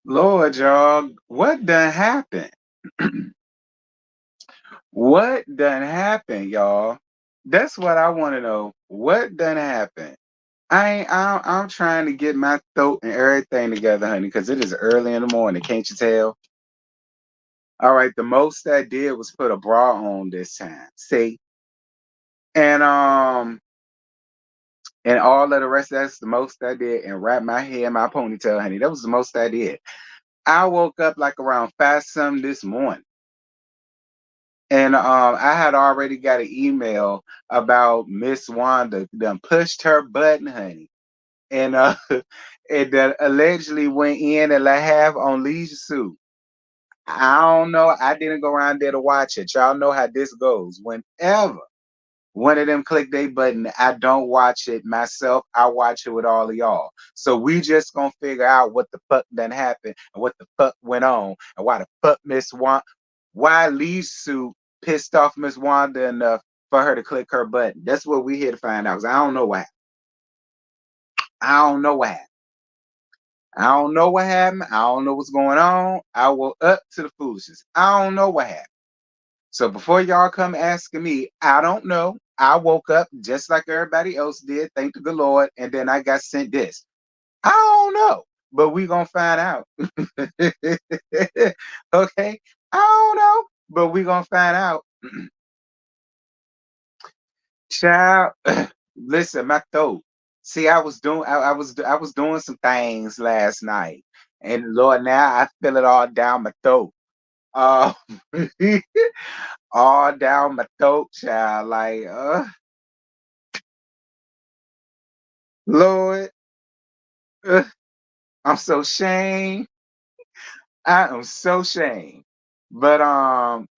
Lord, y'all, what done happened? What done happened, y'all? That's what I want to know. What done happened? I'm trying to get my throat and everything together, honey, because it is early in the morning. Can't you tell? All right, the most I did was put a bra on this time. See, and and all of the rest. That's the most I did, and wrap my hair in my ponytail, honey. That was the most I did. I woke up like around 5 something this morning. And I had already got an email about Miss Wanda done pushed her button, honey, and it that allegedly went in at like half on Leisure Suit. I don't know. I didn't go around there to watch it. Y'all know how this goes. Whenever one of them click their button, I don't watch it myself. I watch it with all of y'all. So we just gonna figure out what the fuck done happened and what the fuck went on and why the fuck Miss Wanda, why Lee Sue pissed off Miss Wanda enough for her to click her button. That's what we here to find out. 'Cause I don't know what happened. I don't know what happened. I don't know what happened. I don't know what's going on. I woke up to the foolishness. I don't know what happened. So before y'all come asking me, I don't know. I woke up just like everybody else did, thank the good Lord, and then I got sent this. I don't know, but we gonna find out. Okay, I don't know, but we gonna find out. Child, listen, my throat. See, I was doing some things last night, and Lord, now I feel it all down my throat. Uh, all down my throat, child. Like, Lord, uh, I'm so ashamed. I am so ashamed. But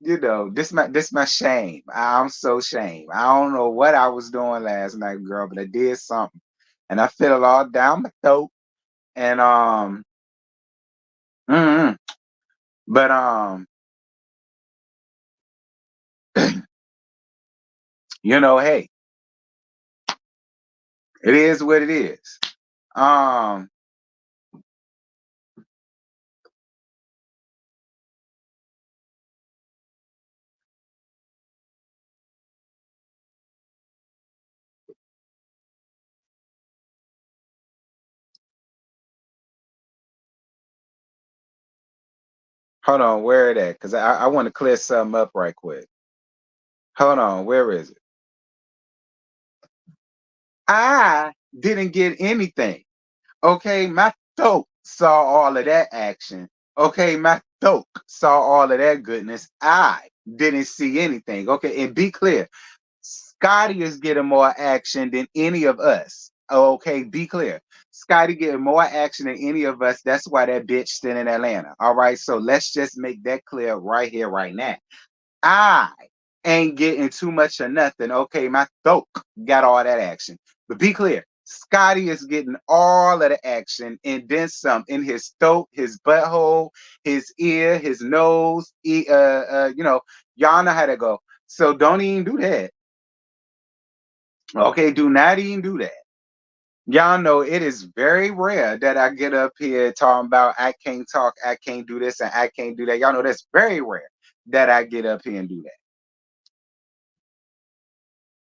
this my shame. I'm so ashamed. I don't know what I was doing last night, girl, but I did something, and I feel it all down my throat. And mm, but hey, it is what it is. Um, hold on, where it at? Because I want to clear something up right quick. Hold on, where is it? I didn't get anything. Okay, my throat saw all of that action. Okay, my throat saw all of that goodness. I didn't see anything. Okay, and be clear, Scotty is getting more action than any of us. Okay, be clear. Scotty getting more action than any of us. That's why that bitch still in Atlanta. All right, so let's just make that clear right here, right now. I ain't getting too much of nothing. Okay, my throat got all that action. But be clear, Scotty is getting all of the action and then some in his throat, his butthole, his ear, his nose. Y'all know how to go. So don't even do that. Okay, do not even do that. Y'all know it is very rare that I get up here talking about I can't talk, I can't do this, and I can't do that. Y'all know that's very rare that I get up here and do that.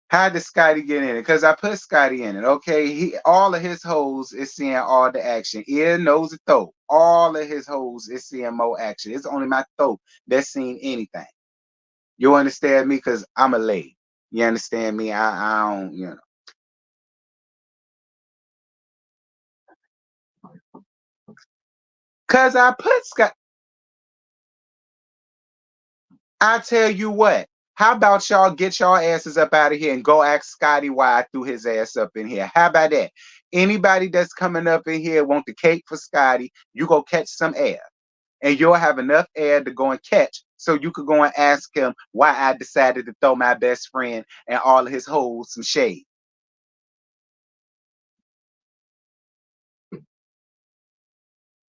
How did Scotty get in it? Because I put Scotty in it. Okay, he all of his hoes is seeing all the action. Ear, nose, and throat. All of his hoes is seeing more action. It's only my throat that's seen anything. You understand me? Because I'm a lady. You understand me? I don't, Cause I put Scott. I tell you what. How about y'all get y'all asses up out of here and go ask Scotty why I threw his ass up in here? How about that? Anybody that's coming up in here want the cake for Scotty, you go catch some air. And you'll have enough air to go and catch so you could go and ask him why I decided to throw my best friend and all of his hoes some shade.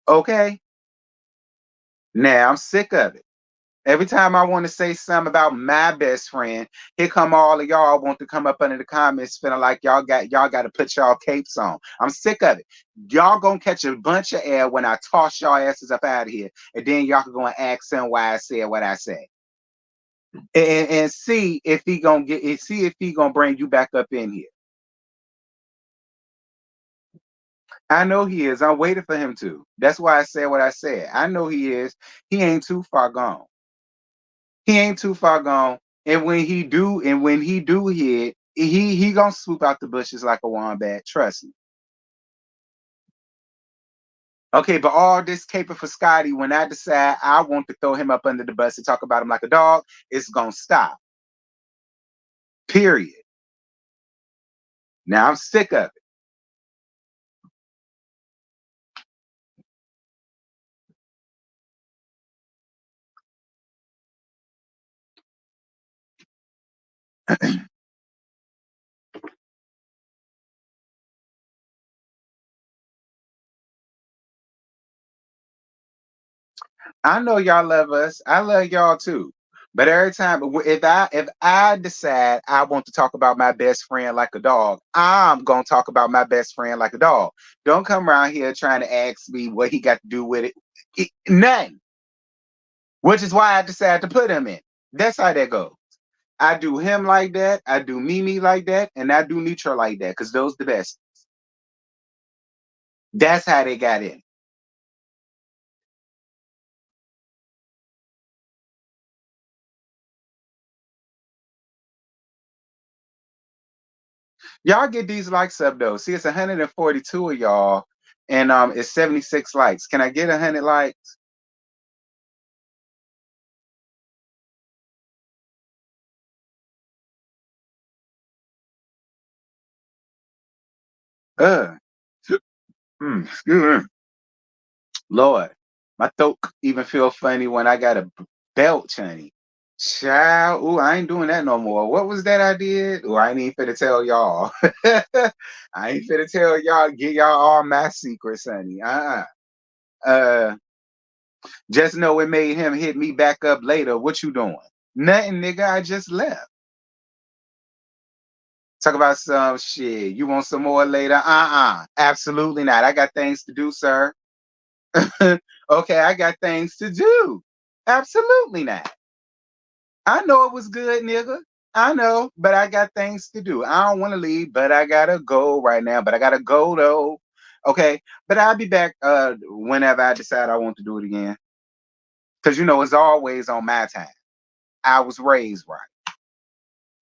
Okay? Now I'm sick of it. Every time I want to say something about my best friend, here come all of y'all want to come up under the comments feeling like y'all got to put y'all capes on. I'm sick of it. Y'all gonna catch a bunch of air when I toss y'all asses up out of here, and then y'all can go and ask him why I said what I said, and see if he gonna see if he gonna bring you back up in here. I know he is. I'm waiting for him to. That's why I said what I said. I know he is. He ain't too far gone. He ain't too far gone. And when he do hit, he gonna swoop out the bushes like a wombat. Trust me. Okay, but all this caper for Scotty, when I decide I want to throw him up under the bus and talk about him like a dog, it's gonna stop. Period. Now I'm sick of it. I know y'all love us. I love y'all too. But every time, if I decide I want to talk about my best friend like a dog, I'm gonna talk about my best friend like a dog. Don't come around here trying to ask me what he got to do with it. Nothing. Which is why I decided to put him in. That's how that goes. I do him like that. I do Mimi like that, and I do Neutral like that because those the best. That's how they got in. Y'all get these likes up though. See, it's 142 of y'all, and it's 76 likes. Can I get 100 likes? Uh, excuse me. Lord, my throat even feel funny when I got a belch, honey. Child, ooh, I ain't doing that no more. What was that I did? Ooh, I ain't even finna tell y'all. I ain't finna tell y'all, get y'all all my secrets, honey. Uh, just know it made him hit me back up later. What you doing? Nothing, nigga. I just left. Talk about some shit. You want some more later? Absolutely not. I got things to do, sir. Okay, I got things to do. Absolutely not. I know it was good, nigga. I know, but I got things to do. I don't want to leave, but I gotta go right now. But I gotta go though. Okay, but I'll be back whenever I decide I want to do it again. Cause it's always on my time. I was raised right.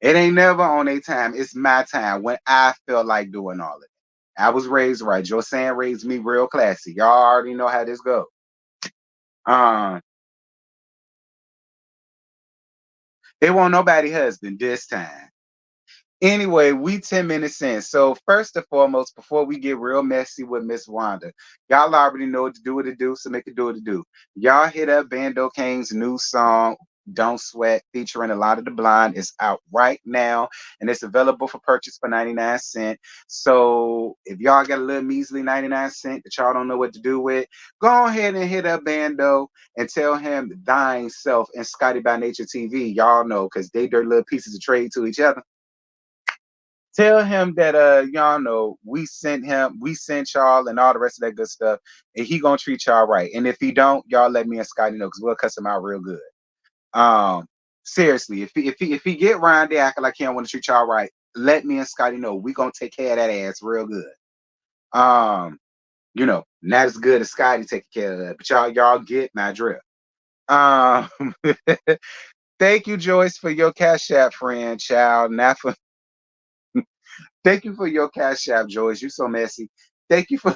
It ain't never on a time. It's my time when I feel like doing all of it. I was raised right. Joe San raised me real classy. Y'all already know how this goes. Um, it won't nobody husband this time. Anyway, we 10 minutes in. So first and foremost, before we get real messy with Miss Wanda, y'all already know what to do, so make it do what to do. Y'all hit up Bando Kane's new song, Don't Sweat, featuring a lot of the blind. It's out right now and it's available for purchase for 99 cents. So if y'all got a little measly 99 cents that y'all don't know what to do with, go ahead and hit up Bando and tell him thine self and Scotty by Nature TV. Y'all know because they dirty little pieces of trade to each other. Tell him that y'all know we sent y'all and all the rest of that good stuff, and he gonna treat y'all right. And if he don't, y'all let me and Scotty know because we'll cuss him out real good. Um, seriously, if he get around there acting like he don't want to treat y'all right, let me and Scotty know. We gonna take care of that ass real good. Um, not as good as Scotty taking care of that, but y'all get my drift. Um, thank you, Joyce, for your cash app, friend, child. Not for Thank you for your cash app, Joyce. You so messy. Thank you for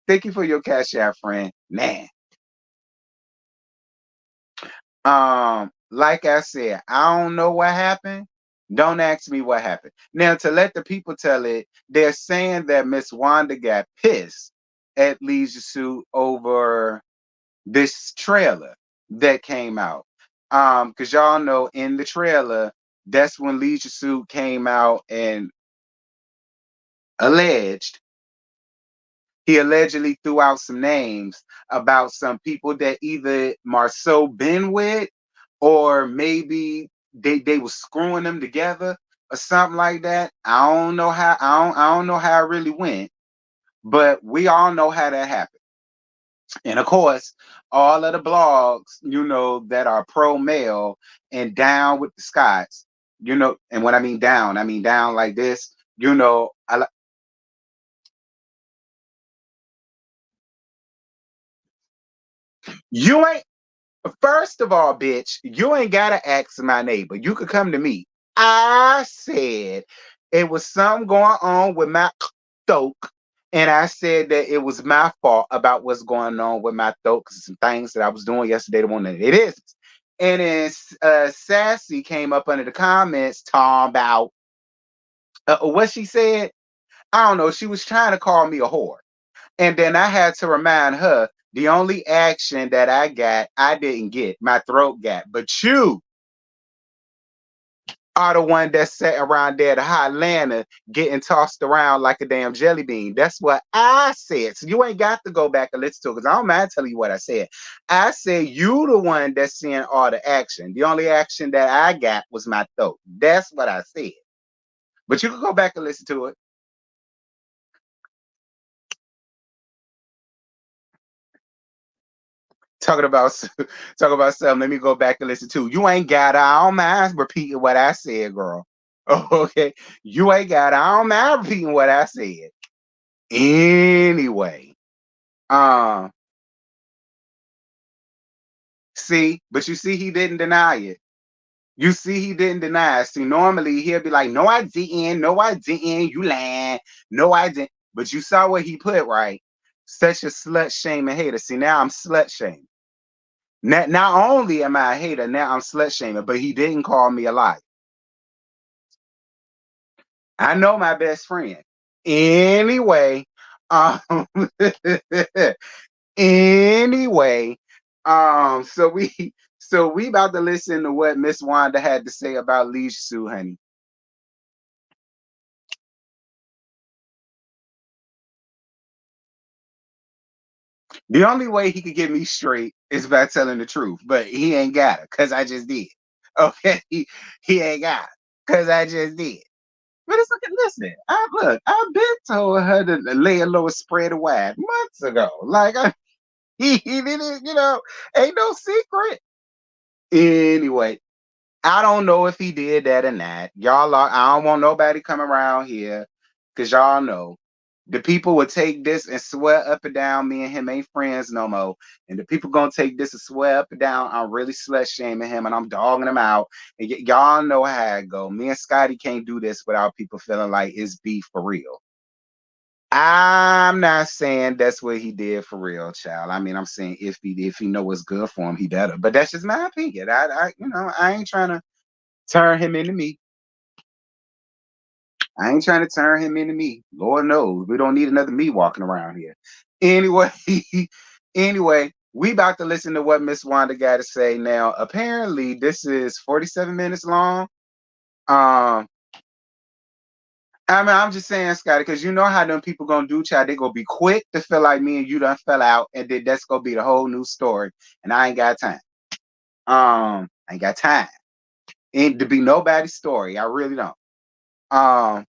thank you for your cash app, friend. Man. Like I said, I don't know what happened. Don't ask me what happened. Now, to let the people tell it, they're saying that Miss Wanda got pissed at Leisure Suit over this trailer that came out. Because y'all know in the trailer, that's when Leisure Suit came out and alleged he allegedly threw out some names about some people that either Marceau been with or maybe they was screwing them together or something like that. I don't know how it really went, but we all know how that happened. And of course, all of the blogs, that are pro male and down with the Scots, and when I mean down like this, you ain't. First of all, bitch, you ain't gotta ask my neighbor. You could come to me. I said it was something going on with my throat, and I said that it was my fault about what's going on with my throat because some things that I was doing yesterday, the one that it is. And then Sassy came up under the comments talking about what she said. I don't know. She was trying to call me a whore. And then I had to remind her the only action that I got, I didn't get. My throat got. But you are the one that sat around there, the Highlander, getting tossed around like a damn jelly bean. That's what I said. So you ain't got to go back and listen to it because I don't mind telling you what I said. I said you the one that's seeing all the action. The only action that I got was my throat. That's what I said. But you can go back and listen to it. Talking about talking about something. Let me go back and listen to. You ain't got. I don't mind repeating what I said, girl. Okay, you ain't got. I don't mind repeating what I said. Anyway, um, see, but you see, he didn't deny it. You see, he didn't deny it. See, normally he'll be like, "No, I didn't. No, I didn't. You lying. No, I didn't." But you saw what he put, right? Such a slut shaming hater. See, now I'm slut shaming. Not only am I a hater, now I'm slut shaming, but he didn't call me a liar. I know my best friend. Anyway, um, anyway, so we about to listen to what Miss Wanda had to say about Leisure Sue, honey. The only way he could get me straight is by telling the truth, but he ain't got it because I just did. Okay, he ain't got it because I just did. But it's okay. Listen, I've been told her to lay a lower spread wide months ago. Like he didn't, ain't no secret. Anyway, I don't know if he did that or not. I don't want nobody come around here because y'all know the people would take this and swear up and down me and him ain't friends no more. And the people gonna take this and swear up and down I'm really slut shaming him and I'm dogging him out. And y'all know how it go. Me and Scotty can't do this without people feeling like it's beef for real. I'm not saying that's what he did for real, child. I mean, I'm saying if he know what's good for him, he better. But that's just my opinion. I ain't trying to turn him into me. I ain't trying to turn him into me. Lord knows we don't need another me walking around here. Anyway, anyway, we about to listen to what Miss Wanda got to say now. Apparently, this is 47 minutes long. Um, I mean, I'm just saying, Scotty, because you know how them people gonna do, child. They gonna be quick to feel like me and you done fell out, and then that's gonna be the whole new story. And I ain't got time. I ain't got time. Ain't to be nobody's story. I really don't. Um,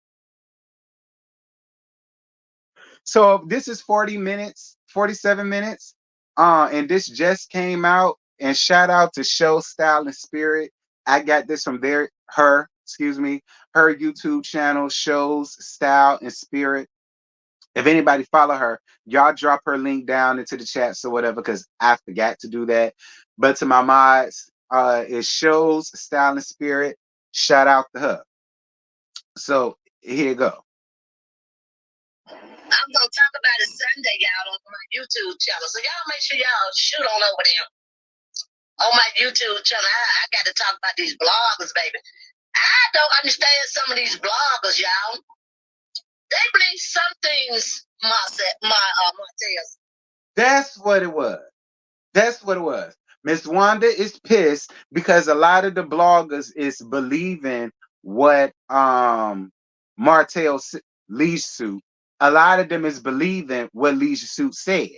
so this is 40 minutes, 47 minutes. And this just came out. And shout out to Show Style and Spirit. I got this from her YouTube channel, Shows Style and Spirit. If anybody follow her, y'all drop her link down into the chat so whatever, because I forgot to do that. But to my mods, it shows Style and Spirit. Shout out to her. So here you go. I'm gonna talk about it Sunday, y'all, on my YouTube channel. So y'all make sure y'all shoot on over there on my YouTube channel. I got to talk about these bloggers, baby. I don't understand some of these bloggers, y'all. They believe some things, Martez. That's what it was. That's what it was. Miss Wanda is pissed because a lot of the bloggers is believing what Martell Leisure Suit. A lot of them is believing what Leisure Suit said.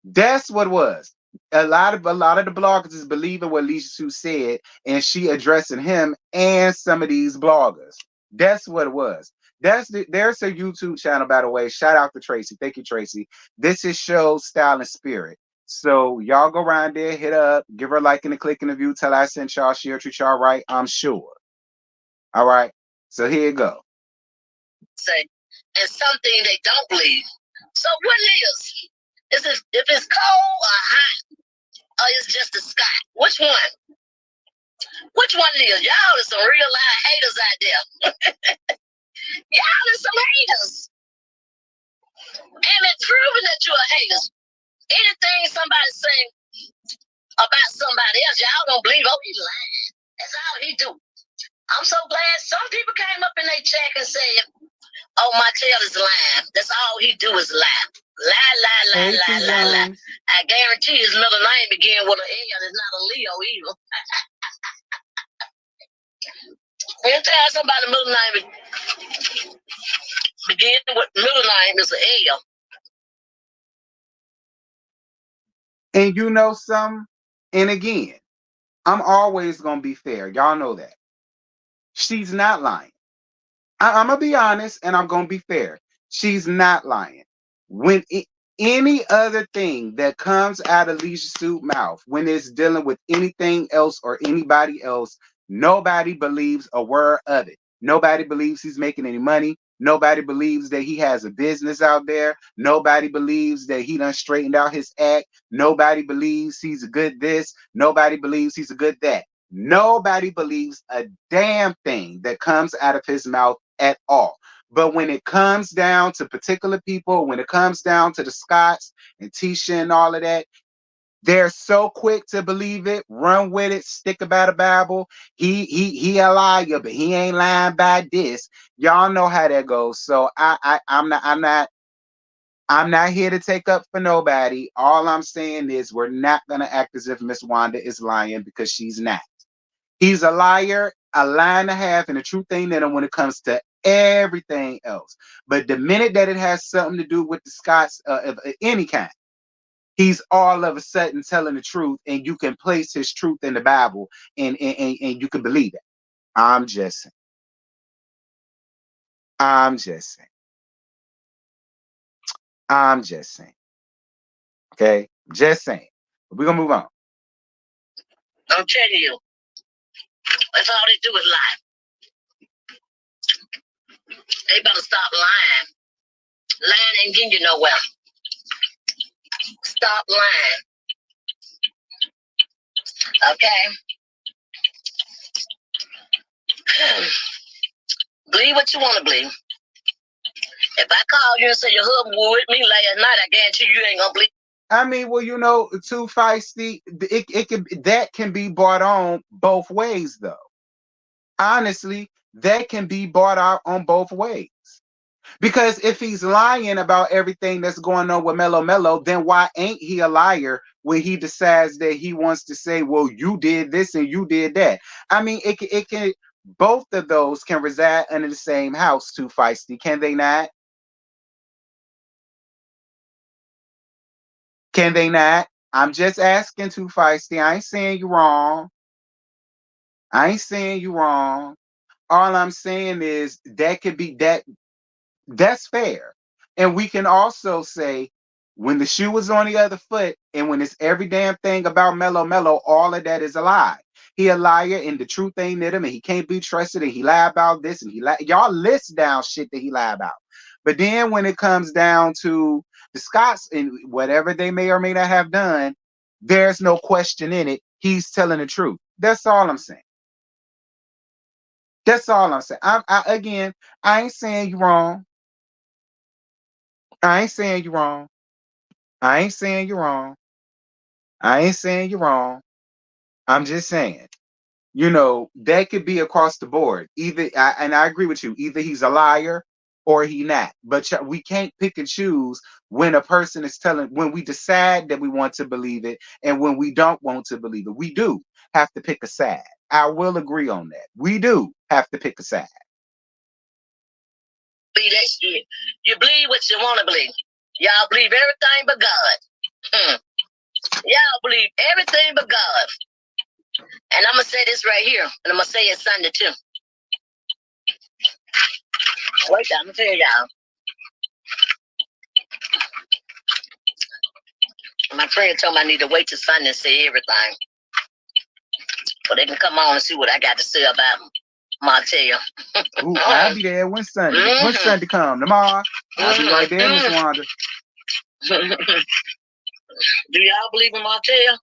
That's what it was. A lot of the bloggers is believing what Lisa Sue said, and she addressing him and some of these bloggers. That's what it was. There's a YouTube channel, by the way. Shout out to Tracy. Thank you, Tracy. This is Show Style and Spirit. So y'all go around there, hit her up, give her a like and a click and a view. Tell her I sent y'all, share, treat y'all right. I'm sure. All right. So here you go. Say, and something they don't believe. So what is? Is it if it's cold or hot, or it's just the sky? Which one? Which one is? Y'all is some real live haters out there. Y'all is some haters. And it's proven that you're a hater. Anything somebody say about somebody else, y'all don't believe, oh, he's lying. That's all he do. I'm so glad some people came up in their chat and said, oh, my tail is lying. That's all he do is lie. Lie. I guarantee his middle name began with an L. It's not a Leo either. When you tell somebody middle name begin with middle name is an L. And you know some, and again, I'm always gonna be fair. Y'all know that. She's not lying. I'm gonna be honest and I'm gonna be fair. She's not lying. When any other thing that comes out of Leisha Sue's mouth, when it's dealing with anything else or anybody else, nobody believes a word of it. Nobody believes he's making any money. Nobody believes that he has a business out there. Nobody believes that he done straightened out his act. Nobody believes he's a good this. Nobody believes he's a good that. Nobody believes a damn thing that comes out of his mouth at all. But when it comes down to particular people, when it comes down to the Scots and Tisha and all of that, they're so quick to believe it, run with it, stick about the Bible. He a liar, but he ain't lying by this. Y'all know how that goes. So I'm not here to take up for nobody. All I'm saying is we're not gonna act as if Miss Wanda is lying because she's not. He's a liar, a lie and a half, and a true thing in him when it comes to everything else. But the minute that it has something to do with the Scots of any kind, he's all of a sudden telling the truth, and you can place his truth in the Bible, and you can believe it. I'm just saying. I'm just saying. I'm just saying. Okay? Just saying. We're going to move on. I'm telling you, that's all they do is lie. They better stop lying. Lying ain't getting you nowhere. Stop lying. Okay? Believe what you want to believe. If I call you and say your husband was with me last night, I guarantee you ain't gonna believe. I mean, well, you know, too feisty. That can be bought on both ways, though. Honestly, that can be bought out on both ways. Because if he's lying about everything that's going on with Mello, then why ain't he a liar when he decides that he wants to say, well, you did this and you did that? I mean, it can both of those can reside under the same house, too feisty, can they not? Can they not? I'm just asking, too feisty. I ain't saying you wrong. I ain't saying you wrong. All I'm saying is that could be that's fair. And we can also say when the shoe was on the other foot and when it's every damn thing about Mello, all of that is a lie. He a liar and the truth ain't in him and he can't be trusted and he lie about this and y'all list down shit that he lie about. But then when it comes down to the Scots and whatever they may or may not have done, there's no question in it. He's telling the truth. That's all I'm saying. That's all I'm saying. Again, I ain't saying you wrong. I ain't saying you wrong. I ain't saying you wrong. I ain't saying you wrong. I'm just saying, you know, that could be across the board. And I agree with you. Either he's a liar or he not. But we can't pick and choose when a person is telling. When we decide that we want to believe it, and when we don't want to believe it, we do have to pick a side. I will agree on that. We do have to pick a side. Believe that shit. You believe what you want to believe. Y'all believe everything but God. Y'all believe everything but God. And I'm going to say this right here. And I'm going to say it Sunday too. Wait, I'm going to tell y'all. My friend told me I need to wait till Sunday and say everything. So they can come on and see what I got to say about Martell. Ooh, I'll be there when Sunday. Mm-hmm. When Sunday come? Tomorrow? I'll be right there, Miss Wanda. Do y'all believe in Martell?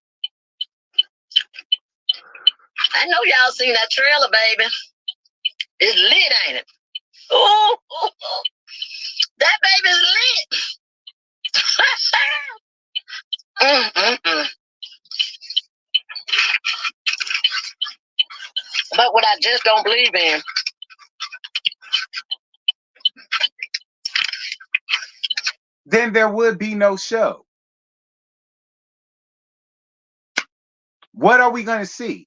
I know y'all seen that trailer, baby. It's lit, ain't it? Ooh, that baby's lit. But what I just don't believe in, then there would be no show. What are we going to see?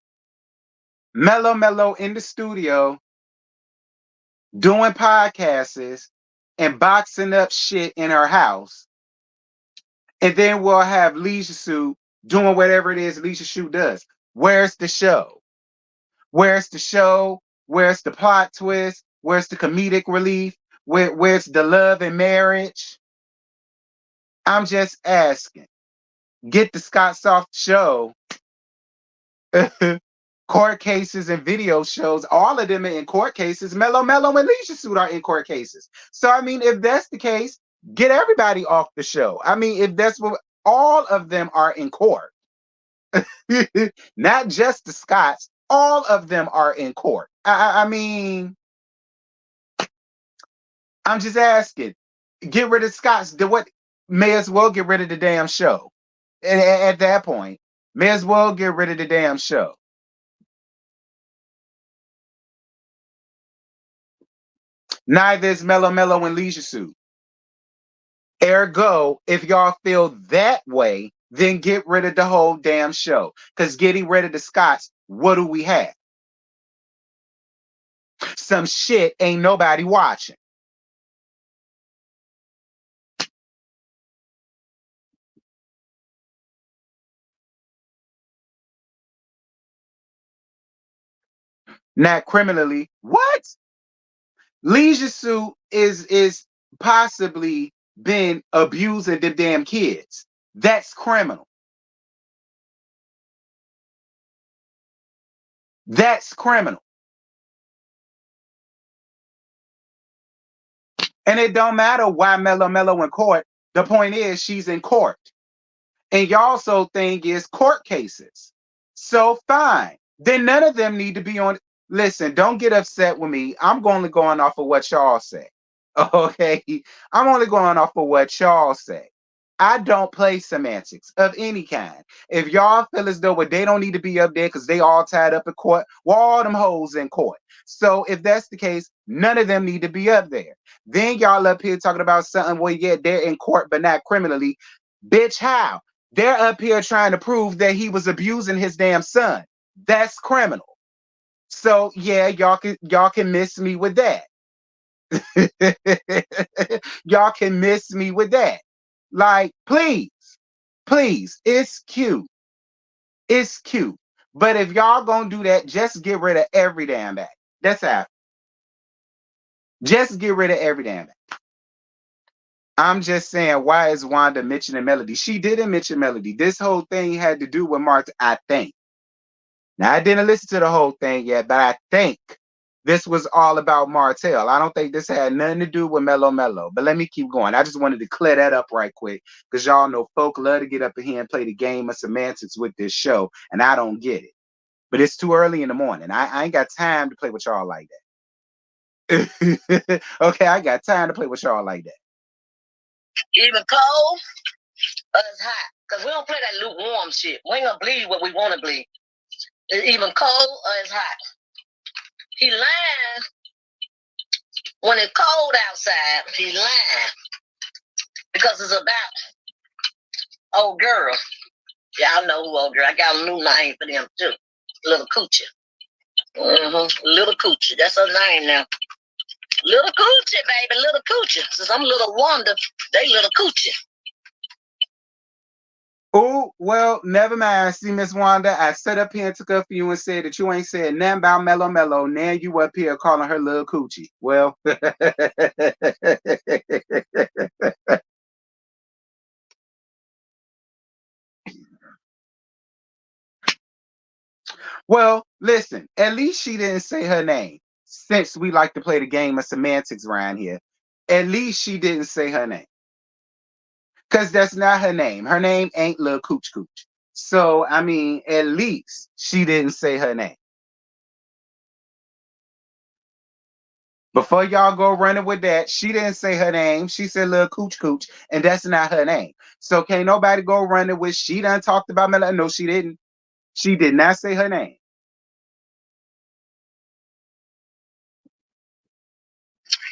Mellow in the studio doing podcasts and boxing up shit in her house. And then we'll have Leisure Suit doing whatever it is Leisure Suit does. Where's the show? Where's the show? Where's the plot twist? Where's the comedic relief? Where's the love and marriage? I'm just asking. Get the Scots off the show. Court cases and video shows, all of them are in court cases. Mellow and Leisure Suit are in court cases. So, I mean, if that's the case, get everybody off the show. I mean, if that's what all of them are in court, not just the Scots, all of them are in court. I mean, I'm just asking, get rid of Scots. What? May as well get rid of the damn show. At that point, may as well get rid of the damn show. Neither is Mellow and Leisure Suit. Ergo, if y'all feel that way, then get rid of the whole damn show. Because getting rid of the Scots, what do we have? Some shit ain't nobody watching. Not criminally. What? Leisure Suit is possibly been abusing the damn kids. That's criminal. That's criminal. And it don't matter why Mellow in court. The point is she's in court. And y'all so thing is court cases. So fine. Then none of them need to be on. Listen, don't get upset with me. I'm only going off of what y'all say. Okay? I'm only going off of what y'all say. I don't play semantics of any kind. If y'all feel as though they don't need to be up there because they all tied up in court, well, all them hoes in court. So if that's the case, none of them need to be up there. Then y'all up here talking about something, well, yeah, they're in court, but not criminally. Bitch, how? They're up here trying to prove that he was abusing his damn son. That's criminal. So yeah, y'all can miss me with that. Y'all can miss me with that. Like, please, it's cute. It's cute. But if y'all gonna do that, just get rid of every damn act. That's how. Just get rid of every damn act. I'm just saying, why is Wanda mentioning Melody? She didn't mention Melody. This whole thing had to do with Martha, I think. Now, I didn't listen to the whole thing yet, but I think this was all about Martell. I don't think this had nothing to do with Mellow. But let me keep going. I just wanted to clear that up right quick because y'all know folk love to get up in here and play the game of semantics with this show, and I don't get it. But it's too early in the morning. I ain't got time to play with y'all like that. Okay, I got time to play with y'all like that. Even cold or it's hot. Because we don't play that lukewarm shit. We ain't going to bleed what we want to bleed. It's even cold or it's hot. He lying when it's cold outside. He lying because it's about old girl. Y'all know who old girl. I got a new name for them too. Little Coochie. Little Coochie. That's her name now. Little Coochie, baby. Little Coochie. Since I'm Little Wanda, they Little Coochie. Oh, well, never mind. See, Miss Wanda, I sat up here and took up for you and said that you ain't said nothing about Mellow Mellow. Now you up here calling her little coochie. Well, well, listen, at least she didn't say her name. Since we like to play the game of semantics around here, at least she didn't say her name. Because that's not her name. Her name ain't Lil Cooch Cooch. So, I mean, at least she didn't say her name. Before y'all go running with that, she didn't say her name. She said Lil Cooch Cooch, and that's not her name. So can't nobody go running with she done talked about Mela. No, she didn't. She did not say her name.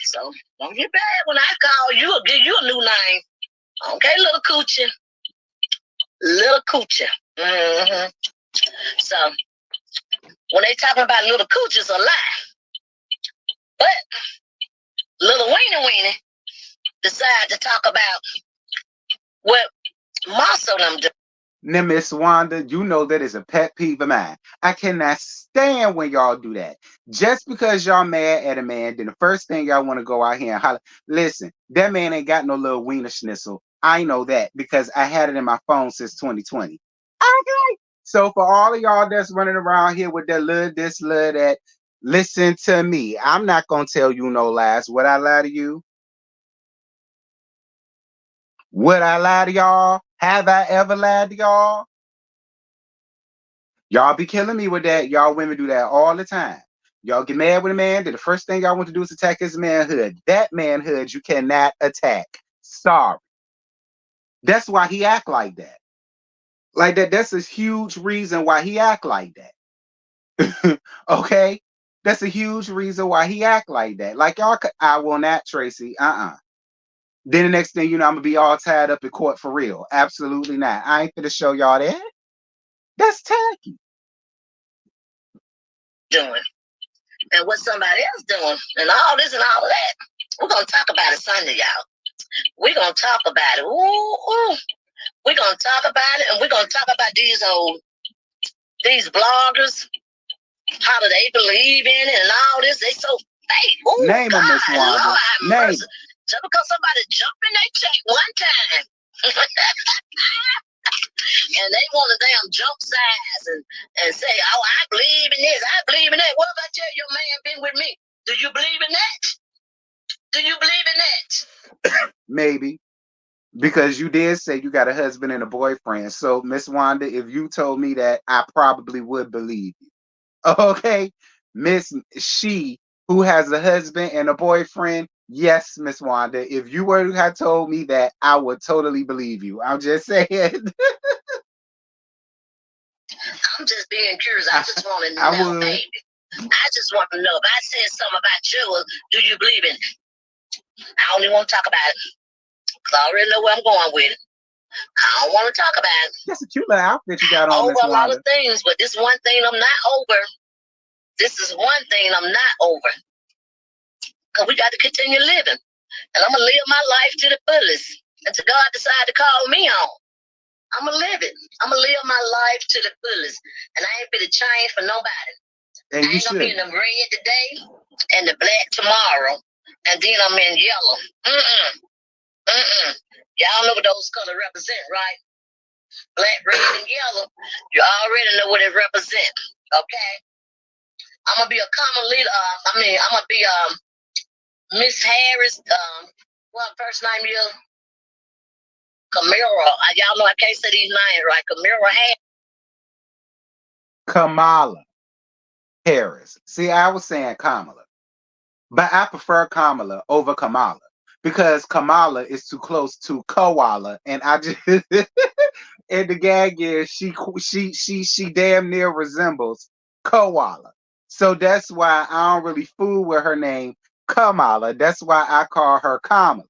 So don't get bad when I call you. I'll give you a new name. Okay, little coochie. Little coochie. Mm-hmm. So when they talking about little coochie's a lie. But little weenie weenie decide to talk about what muscle them do. Now, Miss Wanda, you know that is a pet peeve of mine. I cannot stand when y'all do that. Just because y'all mad at a man, then the first thing y'all want to go out here and holler. Listen, that man ain't got no little wiener schnitzel. I know that because I had it in my phone since 2020. Okay. So for all of y'all that's running around here with that little this, little that, listen to me. I'm not gonna tell you no lies. Would I lie to you? Would I lie to y'all? Have I ever lied to y'all? Y'all be killing me with that. Y'all women do that all the time. Y'all get mad with a man, then the first thing y'all want to do is attack his manhood. That manhood you cannot attack. Sorry. That's why he act like that. Like that. That's a huge reason why he act like that. Okay? That's a huge reason why he act like that. Like y'all, I will not, Tracy. Then the next thing you know, I'm gonna be all tied up in court for real. Absolutely not. I ain't gonna show y'all that. That's tacky. Doing and what somebody else doing and all this and all of that. We're gonna talk about it Sunday, y'all. We're gonna talk about it. Ooh. We're gonna talk about it and we're gonna talk about these bloggers, how do they believe in it and all this. They so fake. Oh Name them, Miss God, Wanda. Lord have Name mercy. Just because somebody jumped in their check one time and they want a damn jump size and say, oh, I believe in this, I believe in that. What if I tell your man been with me? Do you believe in that? Do you believe in that? Maybe. Because you did say you got a husband and a boyfriend. So, Miss Wanda, if you told me that, I probably would believe you. Okay? Miss She, who has a husband and a boyfriend, yes, Miss Wanda. If you were to have told me that, I would totally believe you. I'm just saying. I'm just being curious. I just want to I know, would. baby. I just want to know if I said something about you, do you believe in it? I only want to talk about it because I already know where I'm going with it. I don't want to talk about it. That's a cute little outfit you got on, Over Miss a lot Wanda. of things, but this one thing I'm not over. This is one thing I'm not over. Because we got to continue living. And I'm going to live my life to the fullest. Until God decide to call me on. I'm going to live it. I'm going to live my life to the fullest. And I ain't going to change for nobody. And I you ain't going to be should. in the red today and the black tomorrow. And then I'm in yellow. Y'all know what those colors represent, right? Black, red, and yellow. You already know what it represents. Okay? I'm going to be a common leader. I'm going to be Miss Harris. What first name is? Camilla. Y'all know I can't say these names right. Camilla Harris. Kamala Harris. See, I was saying Kamala. But I prefer Kamala over Kamala because Kamala is too close to koala, and I just and the gag is she damn near resembles koala. So that's why I don't really fool with her name Kamala. That's why I call her Kamala.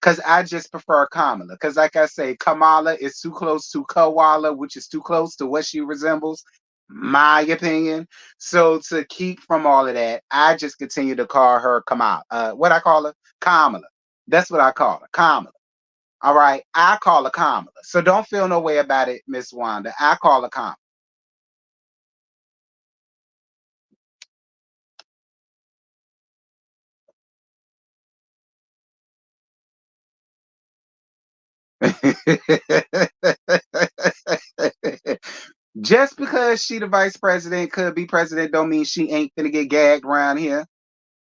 Because I just prefer Kamala. Because, like I say, Kamala is too close to Koala, which is too close to what she resembles, my opinion. So, to keep from all of that, I just continue to call her Kamala. What I call her? Kamala. That's what I call her, Kamala. All right, I call her Kamala. So don't feel no way about it, Miss Wanda. I call her Kamala. Just because she the vice president, could be president, don't mean she ain't finna get gagged around here.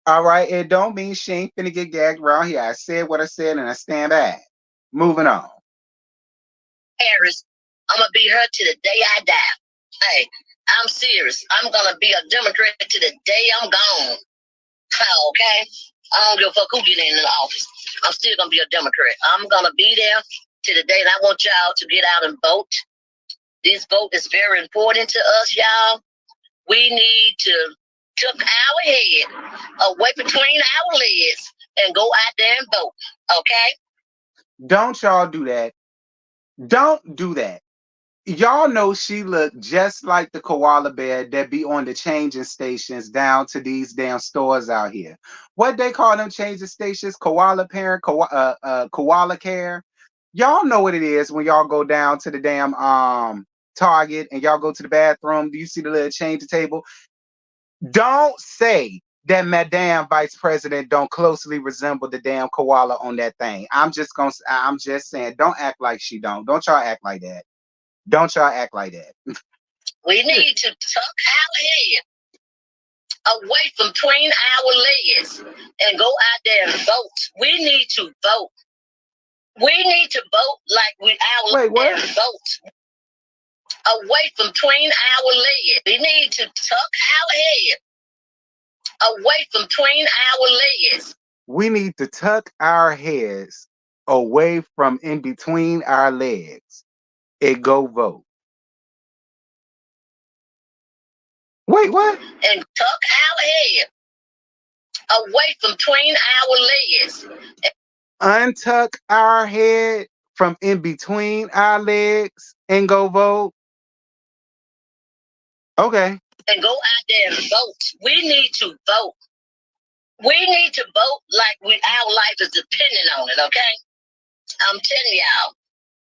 All right, it don't mean she ain't finna get gagged around here. I said what I said and I stand by it. Moving on. Harris, I'm gonna be her to the day I die. Hey, I'm serious. I'm gonna be a Democrat to the day I'm gone. Okay? I don't give a fuck who get in the office. I'm still gonna be a Democrat. I'm gonna be there to the day, and I want y'all to get out and vote. This vote is very important to us, y'all. We need to tuck our head away between our legs and go out there and vote. Okay? Don't y'all do that. Don't do that. Y'all know she looked just like the koala bear that be on the changing stations down to these damn stores out here. What they call them changing stations? Koala parent, koala care. Y'all know what it is when y'all go down to the damn Target and y'all go to the bathroom. Do you see the little change table? Don't say that Madame Vice President don't closely resemble the damn koala on that thing. I'm just saying, don't act like she don't. Don't y'all act like that. Don't y'all act like that. We need to tuck our head away from between our legs and go out there and vote. We need to vote. We need to vote like we out Wait, what? there and vote away from between our legs. We need to tuck our head away from between our legs. We need to tuck our heads away from in between our legs and go vote. Wait, what? And tuck our head away from between our legs. Untuck our head from in between our legs and go vote. Okay. And go out there and vote. We need to vote. We need to vote like our life is dependent on it, okay? I'm telling y'all,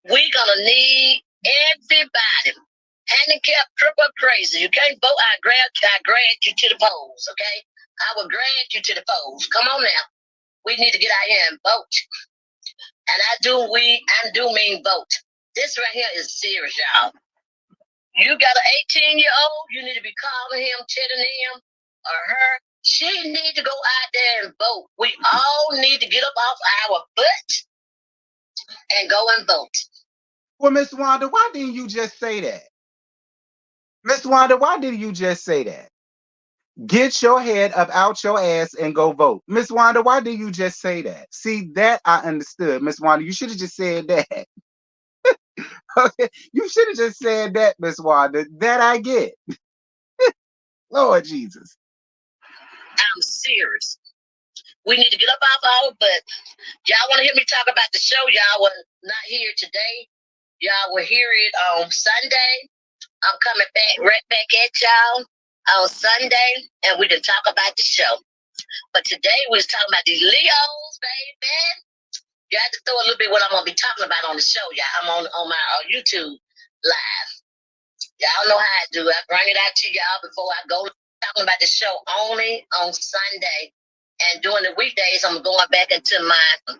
we're gonna need everybody. Handicapped, crippled, crazy. You can't vote, I grant you to the polls, okay? I will grant you to the polls. Come on now. We need to get out here and vote. And I do mean vote. This right here is serious, y'all. You got an 18-year-old, you need to be calling him, telling him or her, she need to go out there and vote. We all need to get up off our butt and go and vote. Well, Miss Wanda, why didn't you just say that? Miss Wanda, why didn't you just say that? Get your head up out your ass and go vote. Miss Wanda, why did you just say that? See, that I understood. Miss Wanda, you should have just said that. Okay, you should have just said that, Miss Wanda. That I get. Lord Jesus. I'm serious. We need to get up off our butt. Y'all want to hear me talk about the show? Y'all were not here today. Y'all will hear it on Sunday. I'm coming right back at y'all on Sunday, and we can talk about the show. But today we was talking about these Leos, baby. You have to throw a little bit what I'm gonna be talking about on the show, y'all. I'm on my YouTube live. Y'all know how I do. I bring it out to y'all before I go talking about the show only on Sunday. And during the weekdays, I'm going back into my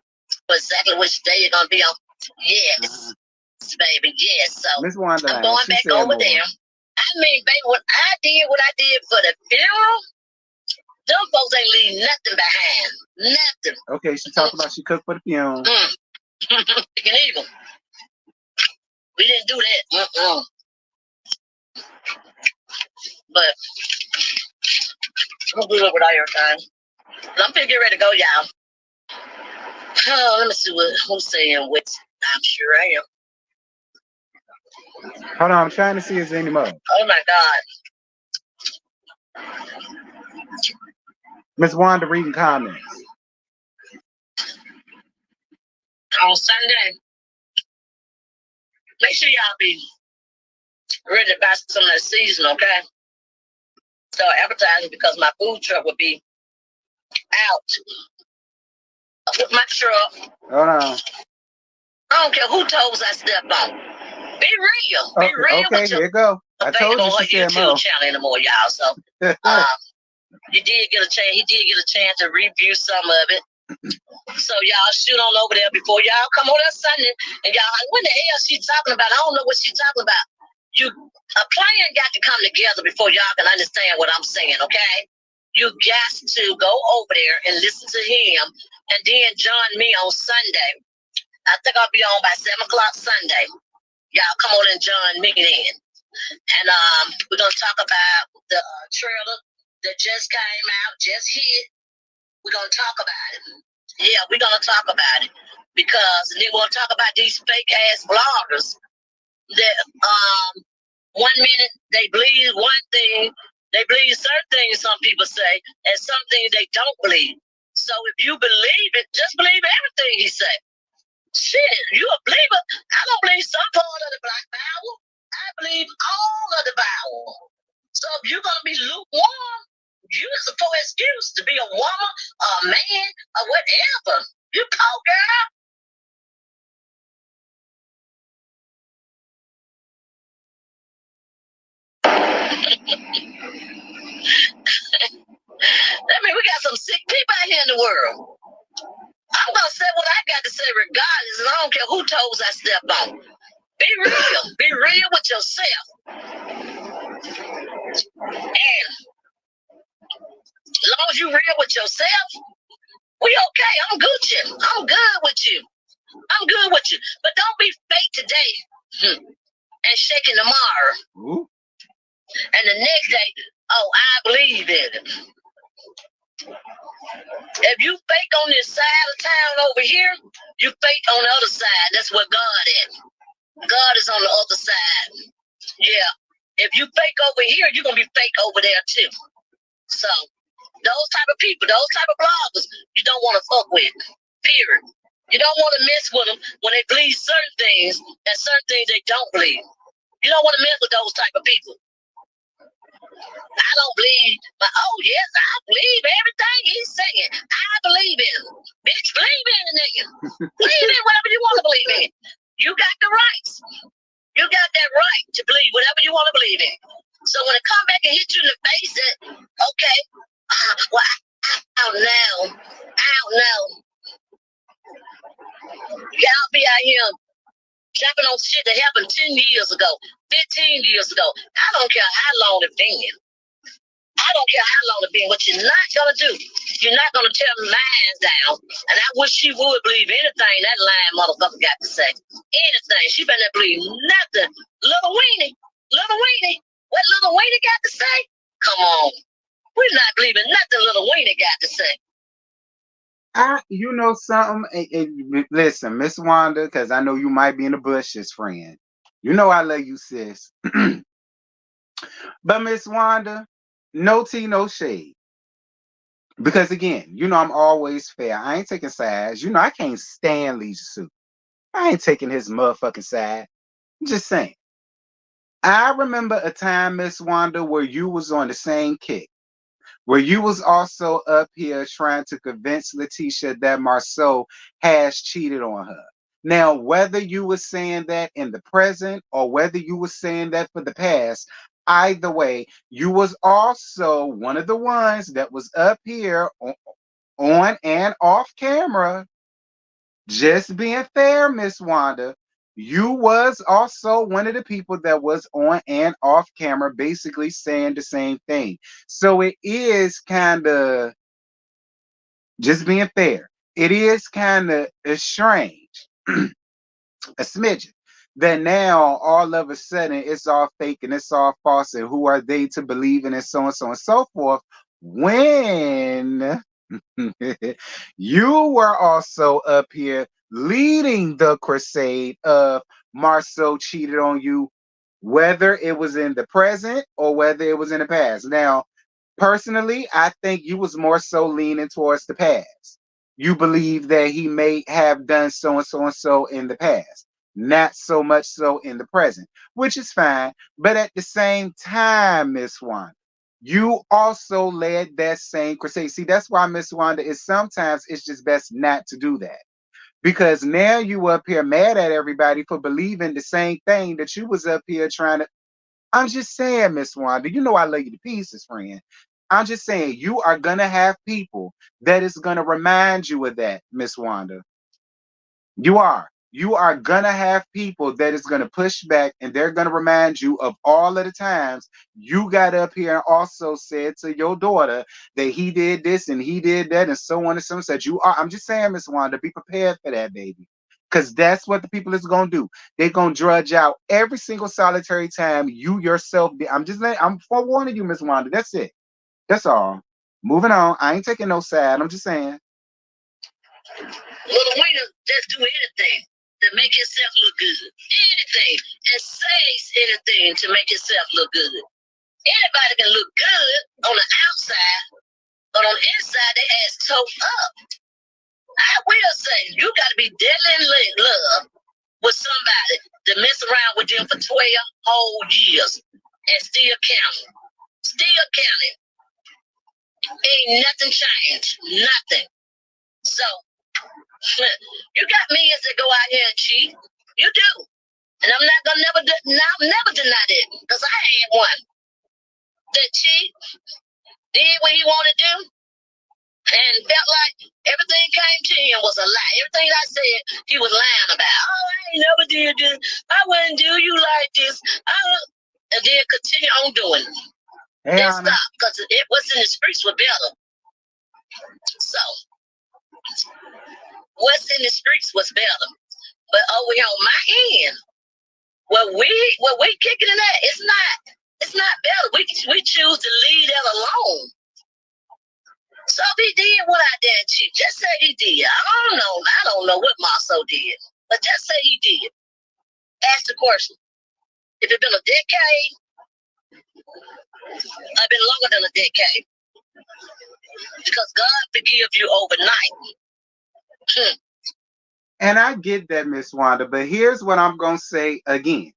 exactly which day you're gonna be on. Yes, baby, yes. So Miss Wanda, I'm going back over there. I mean, baby, what I did for the funeral, them folks ain't leave nothing behind. Nothing. Okay, she talked about she cooked for the funeral. Chicken eagle. We didn't do that. But we'll do it without your time. I'm finna get ready to go, y'all. Oh, let me see who's saying what. I'm sure I am. Hold on, I'm trying to see his any more. Oh my God. Miss Wanda reading comments. On Sunday, make sure y'all be ready to buy some of that season, okay? Start advertising because my food truck will be out with my truck. Hold on. I don't care who toes I step on. Be real. Be Okay, real okay, with your here you go. I babe told you on she her said YouTube mo. channel anymore, y'all. So he did get a chance. He did get a chance to review some of it. So y'all shoot on over there before y'all come on that Sunday. And y'all like, what the hell she talking about? I don't know what she talking about. You a plan got to come together before y'all can understand what I'm saying, okay? You got to go over there and listen to him and then join me on Sunday. I think I'll be on by 7 o'clock Sunday. Y'all come on and join me then. And we're gonna talk about the trailer that just came out, just hit. We're gonna talk about it. Yeah, we're gonna talk about it because then we're gonna talk about these fake ass bloggers that 1 minute they believe one thing, they believe certain things some people say, and some things they don't believe. So if you believe it, just believe everything he say. Shit, you a believer? I don't believe some part of the Black Bible. I believe all of the Bible. So if you're gonna be lukewarm, you is for excuse to be a woman, a man, or whatever. You cold girl. I mean, we got some sick people out here in the world. I'm gonna say what I got to say regardless, and I don't care who toes I step on. Be real. Be real with yourself. And as long as you real with yourself, we okay. I'm Gucci. I'm good with you. I'm good with you. But don't be fake today and shaking tomorrow. Ooh. And the next day, oh, I believe in it. If you fake on this side of town over here, you fake on the other side. That's where God is. God is on the other side. Yeah. If you fake over here, you're gonna be fake over there too. So those type of people, those type of bloggers, you don't want to fuck with. Period. You don't want to mess with them when they believe certain things and certain things they don't believe. You don't want to mess with those type of people. I don't believe, but oh yes, I believe everything he's saying. I believe in him. Bitch, believe in the nigga. Believe in whatever you want to believe in. You got the rights. You got that right to believe whatever you want to believe in. So when it come back and hit you in the face, that okay, well I don't know, I don't know. Y'all be out here jumping on shit that happened 10 years ago, 15 years ago. I don't care how long it's been. I don't care how long it's been. What you're not gonna do, you're not gonna tear mine down. And I wish she would believe anything that lying motherfucker got to say. Anything. She better not believe nothing. Little Weenie, Little Weenie. What Little Weenie got to say? Come on. We're not believing nothing Little Weenie got to say. You know something? Listen, Miss Wanda, because I know you might be in the bushes, friend. You know I love you, sis. But Miss Wanda, no tea, no shade. Because again, you know I'm always fair. I ain't taking sides. You know I can't stand Lee Suit. I ain't taking his motherfucking side. I'm just saying. I remember a time, Miss Wanda, where you was on the same kick, where you was also up here trying to convince Letitia that Marceau has cheated on her. Now, whether you were saying that in the present or whether you were saying that for the past, either way, you was also one of the ones that was up here on and off camera. Just being fair, Miss Wanda, you was also one of the people that was on and off camera basically saying the same thing. So it is kind of, just being fair, it is kind of strange, a smidgen, that now all of a sudden it's all fake and it's all false and who are they to believe in and so and so and so forth when you were also up here leading the crusade of Marceau cheated on you, whether it was in the present or whether it was in the past. Now, personally, I think you was more so leaning towards the past. You believe that he may have done so and so and so in the past, not so much so in the present, which is fine. But at the same time, Miss Wanda, you also led that same crusade. See, that's why Miss Wanda is sometimes it's just best not to do that. Because now you up here mad at everybody for believing the same thing that you was up here trying to. I'm just saying, Miss Wanda, you know I love you to pieces, friend. I'm just saying you are gonna have people that is gonna remind you of that, Miss Wanda. You are. You are gonna have people that is gonna push back and they're gonna remind you of all of the times you got up here and also said to your daughter that he did this and he did that and so on and so on. Said you are. I'm just saying, Miss Wanda, be prepared for that, baby. Cause that's what the people is gonna do. They're gonna drudge out every single solitary time you yourself did. I'm forewarning you, Miss Wanda. That's it. That's all. Moving on. I ain't taking no side. I'm just saying. Little Wayne just do anything to make himself look good. Anything. And says anything to make himself look good. Anybody can look good on the outside, but on the inside, they ass toe up. I will say, you got to be deadly in love with somebody to mess around with them for 12 whole years and still counting. Still counting. Ain't nothing changed. Nothing. So, you got millions that go out here and cheat. You do. And I'm not gonna never deny that. Because I had one that cheat, did what he wanted to do, and felt like everything came to him was a lie. Everything I said, he was lying about. Oh, I ain't never did this. I wouldn't do you like this. And then continue on doing it. Hey, Then Anna. stop, because it was in the streets were better. So, what's in the streets was better. But over here on my end, what we kicking it at, it's not better. We choose to leave that alone. So if he did what I did, cheat, just say he did. I don't know what Marceau did, but just say he did. Ask the question. If it been a decade, I've been longer than a decade. Because God forgive you overnight. And I get that, Miss Wanda, but here's what I'm gonna say again.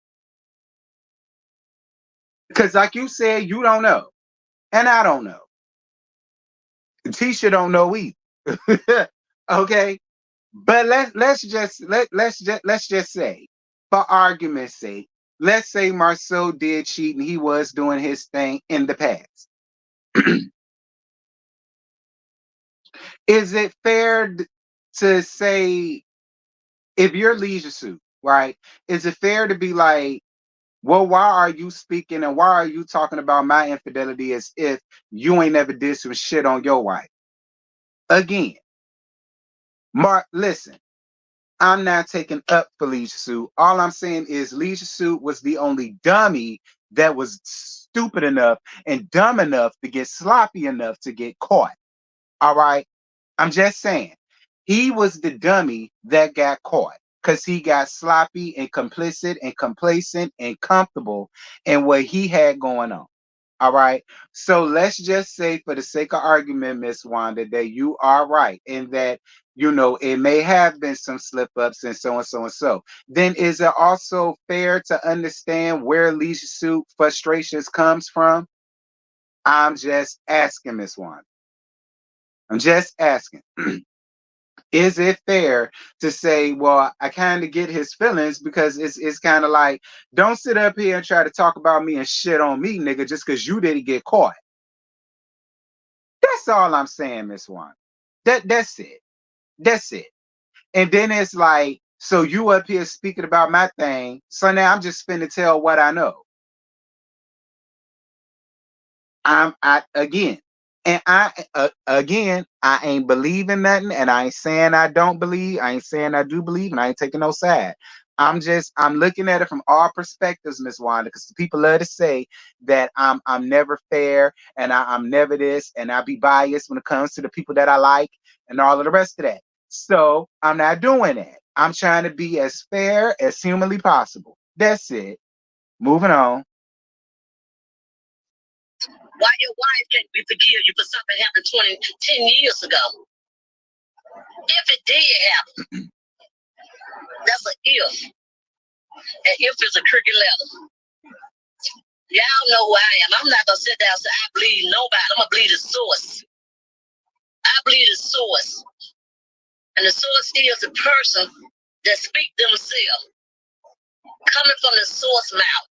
Because like you said, you don't know. And I don't know. Tisha don't know either. Okay. But let's just say, for argument's sake, let's say Marceau did cheat and he was doing his thing in the past. Is it fair to say, if you're Leisure Suit, right? Is it fair to be like, well, why are you speaking and why are you talking about my infidelity as if you ain't never did some shit on your wife? Again, Mark, listen, I'm not taking up for Leisure Suit. All I'm saying is Leisure Suit was the only dummy that was stupid enough and dumb enough to get sloppy enough to get caught. All right. I'm just saying, he was the dummy that got caught because he got sloppy and complicit and complacent and comfortable in what he had going on. All right. So let's just say, for the sake of argument, Miss Wanda, that you are right and that, it may have been some slip ups and so and so and so. Then is it also fair to understand where Leisure Suit frustrations comes from? I'm just asking, Miss Wanda. I'm just asking. Is it fair to say, well, I kind of get his feelings because it's kind of like, don't sit up here and try to talk about me and shit on me, nigga, just because you didn't get caught. That's all I'm saying, Miss One. That's it. That's it. And then it's like, so you up here speaking about my thing, so now I'm just finna tell what I know. I again, and I ain't believing nothing, and I ain't saying I don't believe. I ain't saying I do believe, and I ain't taking no side. I'm looking at it from all perspectives, Miss Wanda, because the people love to say that I'm never fair and I'm never this, and I be biased when it comes to the people that I like and all of the rest of that. So I'm not doing that. I'm trying to be as fair as humanly possible. That's it. Moving on. Why your wife can't be forgive you for something happened 10 years ago? If it did happen, that's an if. And if is a cricket letter. Y'all know who I am. I'm not gonna sit down and say I believe nobody. I'm gonna believe the source. I believe the source. And the source is a person that speak themselves, coming from the source mouth.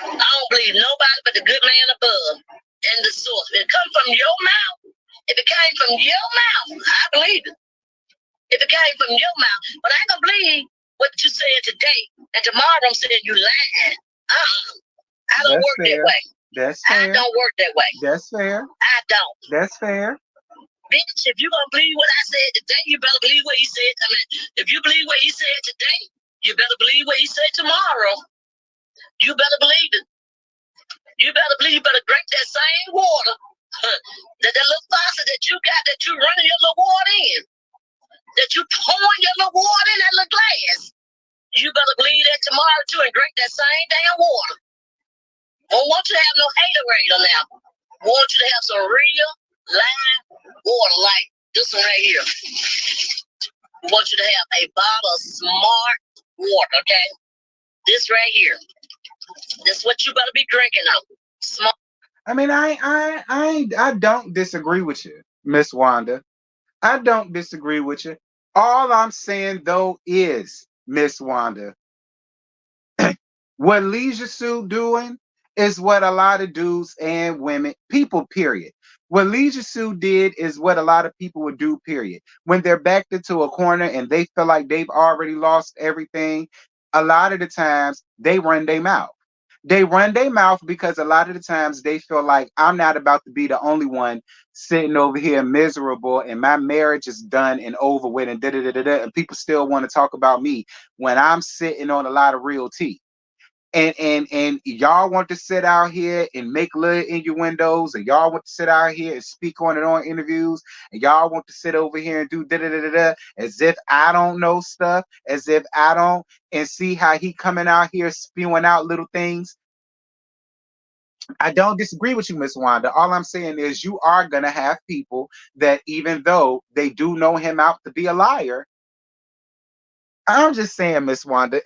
I don't believe nobody but the good man above and the source. If it come from your mouth, if it came from your mouth, I believe it. If it came from your mouth. But I ain't gonna believe what you said today and tomorrow I'm saying you lying. I don't That's work fair. that way. That's I fair. don't work that way. That's fair. I don't. That's fair. Bitch, if you gonna believe what I said today, you better believe what he said. I mean, if you believe what he said today, you better believe what he said tomorrow. You better believe it. You better believe you better drink that same water. That little faucet that you got that you running your little water in. That you pouring your little water in that little glass. You better believe that tomorrow too and drink that same damn water. I don't want you to have no haterade now. I want you to have some real live water like this one right here. I want you to have a bottle of smart water, okay? This right here. This is what you better be drinking of. Smart. I mean, I don't disagree with you, Miss Wanda. I don't disagree with you. All I'm saying though is, Miss Wanda, what Leisure Suit doing is what a lot of dudes and women, people, period. What Leisure Suit did is what a lot of people would do, period. When they're backed into a corner and they feel like they've already lost everything, a lot of the times they run their mouth. They run their mouth because a lot of the times they feel like I'm not about to be the only one sitting over here miserable and my marriage is done and over with and da da da da, and people still want to talk about me when I'm sitting on a lot of real tea. And y'all want to sit out here and make little innuendos, and y'all want to sit out here and speak on it on interviews, and y'all want to sit over here and do da da da da da as if I don't know stuff, as if I don't, and see how he coming out here spewing out little things. I don't disagree with you, Miss Wanda. All I'm saying is you are gonna have people that even though they do know him out to be a liar, I'm just saying, Miss Wanda,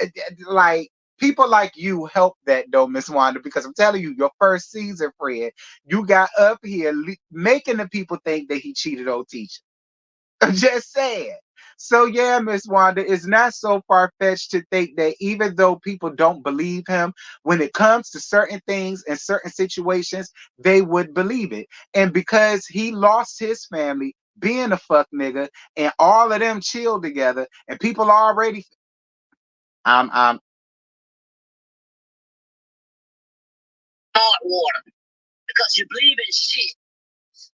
like people like you help that though, Miss Wanda, because I'm telling you, your first season, Fred, you got up here making the people think that he cheated on teacher. I'm just saying. So yeah, Miss Wanda, it's not so far fetched to think that even though people don't believe him, when it comes to certain things and certain situations, they would believe it. And because he lost his family being a fuck nigga, and all of them chill together, and people already, I'm Hard water. Because you believe in shit.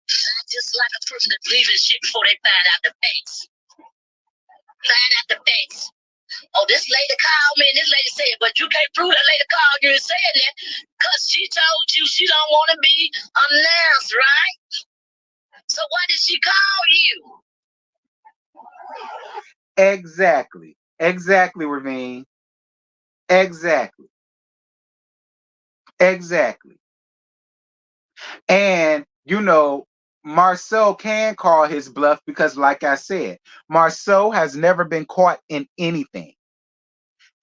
Not just like a person that believes in shit before they find out the facts. Find out the facts. Oh, this lady called me and this lady said, but you can't prove that lady called you and said that because she told you she don't want to be announced, right? So why did she call you? exactly, exactly, Ravine, exactly, exactly. And you know, Marceau can call his bluff because, like I said, Marceau has never been caught in anything.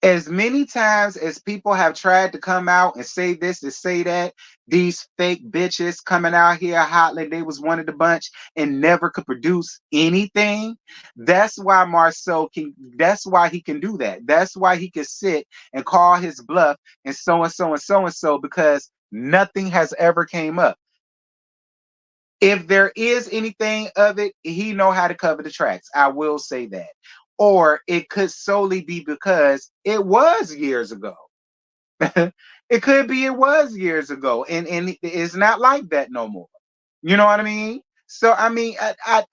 As many times as people have tried to come out and say this and say that, these fake bitches coming out here hot like they was one of the bunch and never could produce anything. That's why Marceau can. That's why he can do that. That's why he can sit and call his bluff and so and so and so and so because nothing has ever came up. If there is anything of it, he know how to cover the tracks. I will say that. Or it could solely be because it was years ago. It could be it was years ago, and it's not like that no more. You know what I mean? So I mean,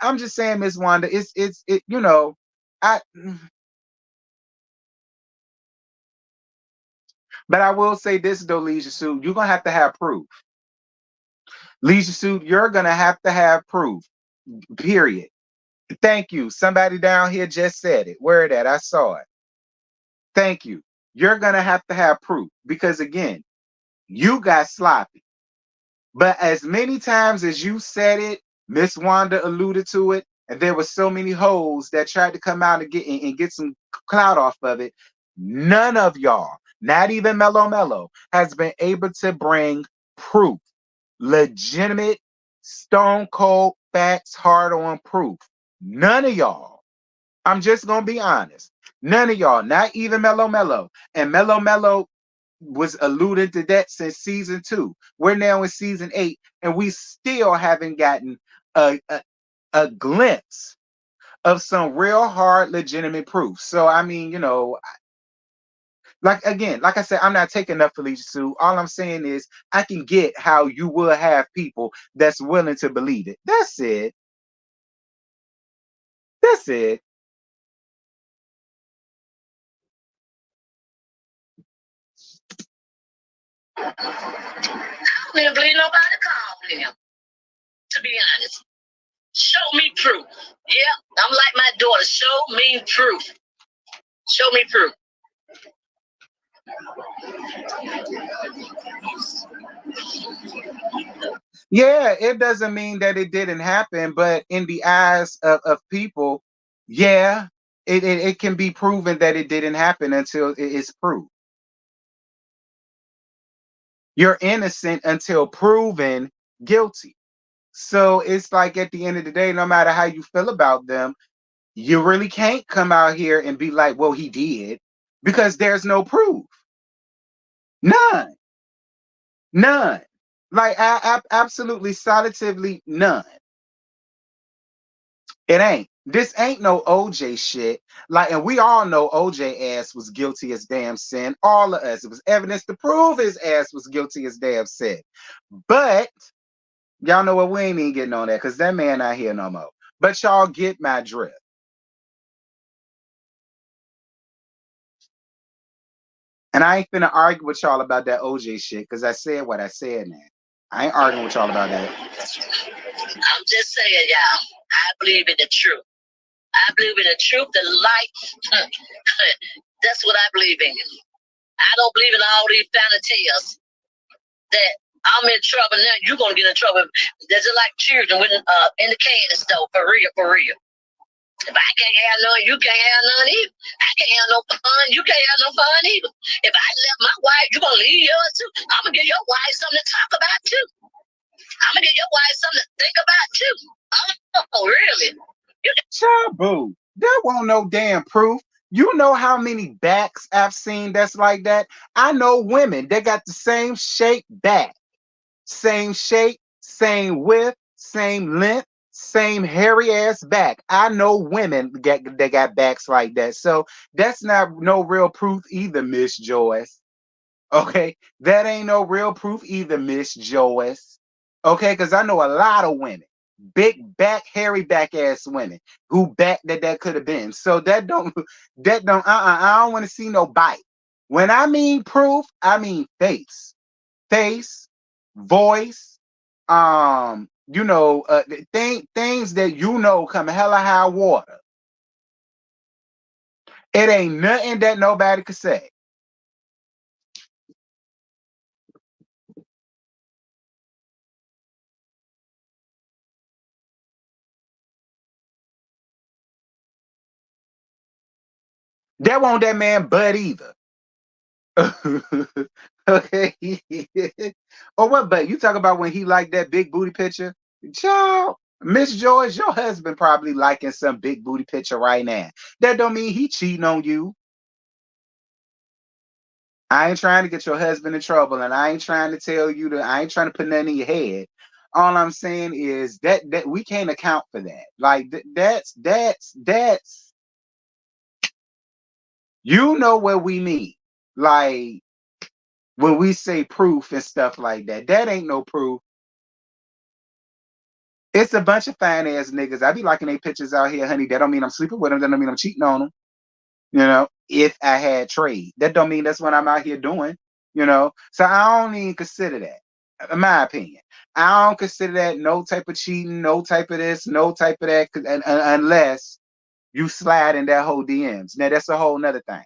I'm just saying, Miss Wanda, it. You know, I. But I will say this though, Leisure Suit, you're gonna have to have proof. Leisure Suit, you're gonna have to have proof. Period. Thank you. Somebody down here just said it. Where that? I saw it. Thank you. You're gonna have to have proof because again, you got sloppy. But as many times as you said it, Miss Wanda alluded to it, and there were so many hoes that tried to come out and get some clout off of it. None of y'all, not even Mellow Mellow, has been able to bring proof, legitimate, stone cold facts, hard on proof. None of y'all. I'm just gonna be honest. None of y'all, not even Mellow Mellow. And Mellow Mellow was alluded to that since season 2. We're now in season 8, and we still haven't gotten a glimpse of some real hard, legitimate proof. So I mean, like again, like I said, I'm not taking up Felicia Sue. All I'm saying is I can get how you will have people that's willing to believe it. That's it. That's it. I don't even believe nobody called him, to be honest. Show me proof. Yeah, I'm like my daughter. Show me proof. Show me proof. Yeah, it doesn't mean that it didn't happen, but in the eyes of people, yeah, it can be proven that it didn't happen until it is proved. You're innocent until proven guilty. So it's like at the end of the day, no matter how you feel about them, you really can't come out here and be like, well, he did, because there's no proof. None. None. Like, absolutely, solidly none. It ain't. This ain't no OJ shit. Like, and we all know OJ ass was guilty as damn sin. All of us. It was evidence to prove his ass was guilty as damn sin. But y'all know what? We ain't even getting on that because that man not here no more. But y'all get my drift. And I ain't finna argue with y'all about that OJ shit because I said what I said, man. I ain't arguing with y'all about that. I'm just saying, y'all. I believe in the truth. I believe in the truth, the light. That's what I believe in. I don't believe in all these fairy tales that I'm in trouble now. You're gonna get in trouble. That's just like children when in the candy store, for real, for real. If I can't have none, you can't have none either. I can't have no fun, you can't have no fun either. If I left my wife, you gonna leave yours too. I'm gonna give your wife something to talk about too. I'm gonna give your wife something to think about too. Oh, really? Child boo. That won't no damn proof. You know how many backs I've seen that's like that? I know women that got the same shape back. Same shape, same width, same length, same hairy ass back. I know women that got backs like that. So that's not no real proof either, Miss Joyce. Okay, that ain't no real proof either, Miss Joyce. Okay, because I know a lot of women, big back, hairy back ass women who back that could have been. So I don't want to see no bite. When I mean proof, I mean face, voice, things that come hella high water. It ain't nothing that nobody could say. That won't that man butt either. Okay. Or what but you talk about when he liked that big booty picture? Child, Miss George, your husband probably liking some big booty picture right now. That don't mean he cheating on you. I ain't trying to get your husband in trouble, and I ain't trying to tell you I ain't trying to put nothing in your head. All I'm saying is that we can't account for that. Like that's you know what we mean. Like when we say proof and stuff like that, that ain't no proof. It's a bunch of fine ass niggas. I be liking their pictures out here, honey. That don't mean I'm sleeping with them. That don't mean I'm cheating on them. If I had trade, that don't mean that's what I'm out here doing. So I don't even consider that, in my opinion. I don't consider that no type of cheating, no type of this, no type of that, unless you slide in that whole DMs. Now that's a whole nother thing.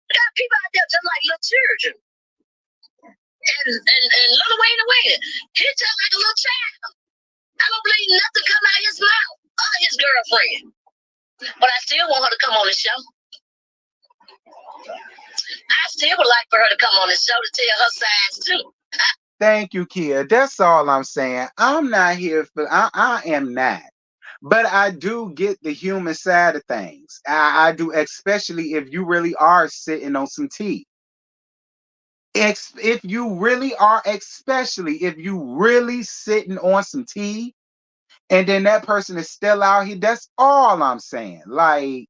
Got people out there just like little children. And Lil Wayne, he just like a little child. I don't believe nothing come out his mouth or his girlfriend. But I still want her to come on the show. I still would like for her to come on the show to tell her sides too. Thank you, Kia. That's all I'm saying. I'm not here for. I am not. But I do get the human side of things. I do, especially if you really are sitting on some tea. If you really are, especially if you really sitting on some tea, and then that person is still out here. That's all I'm saying. Like,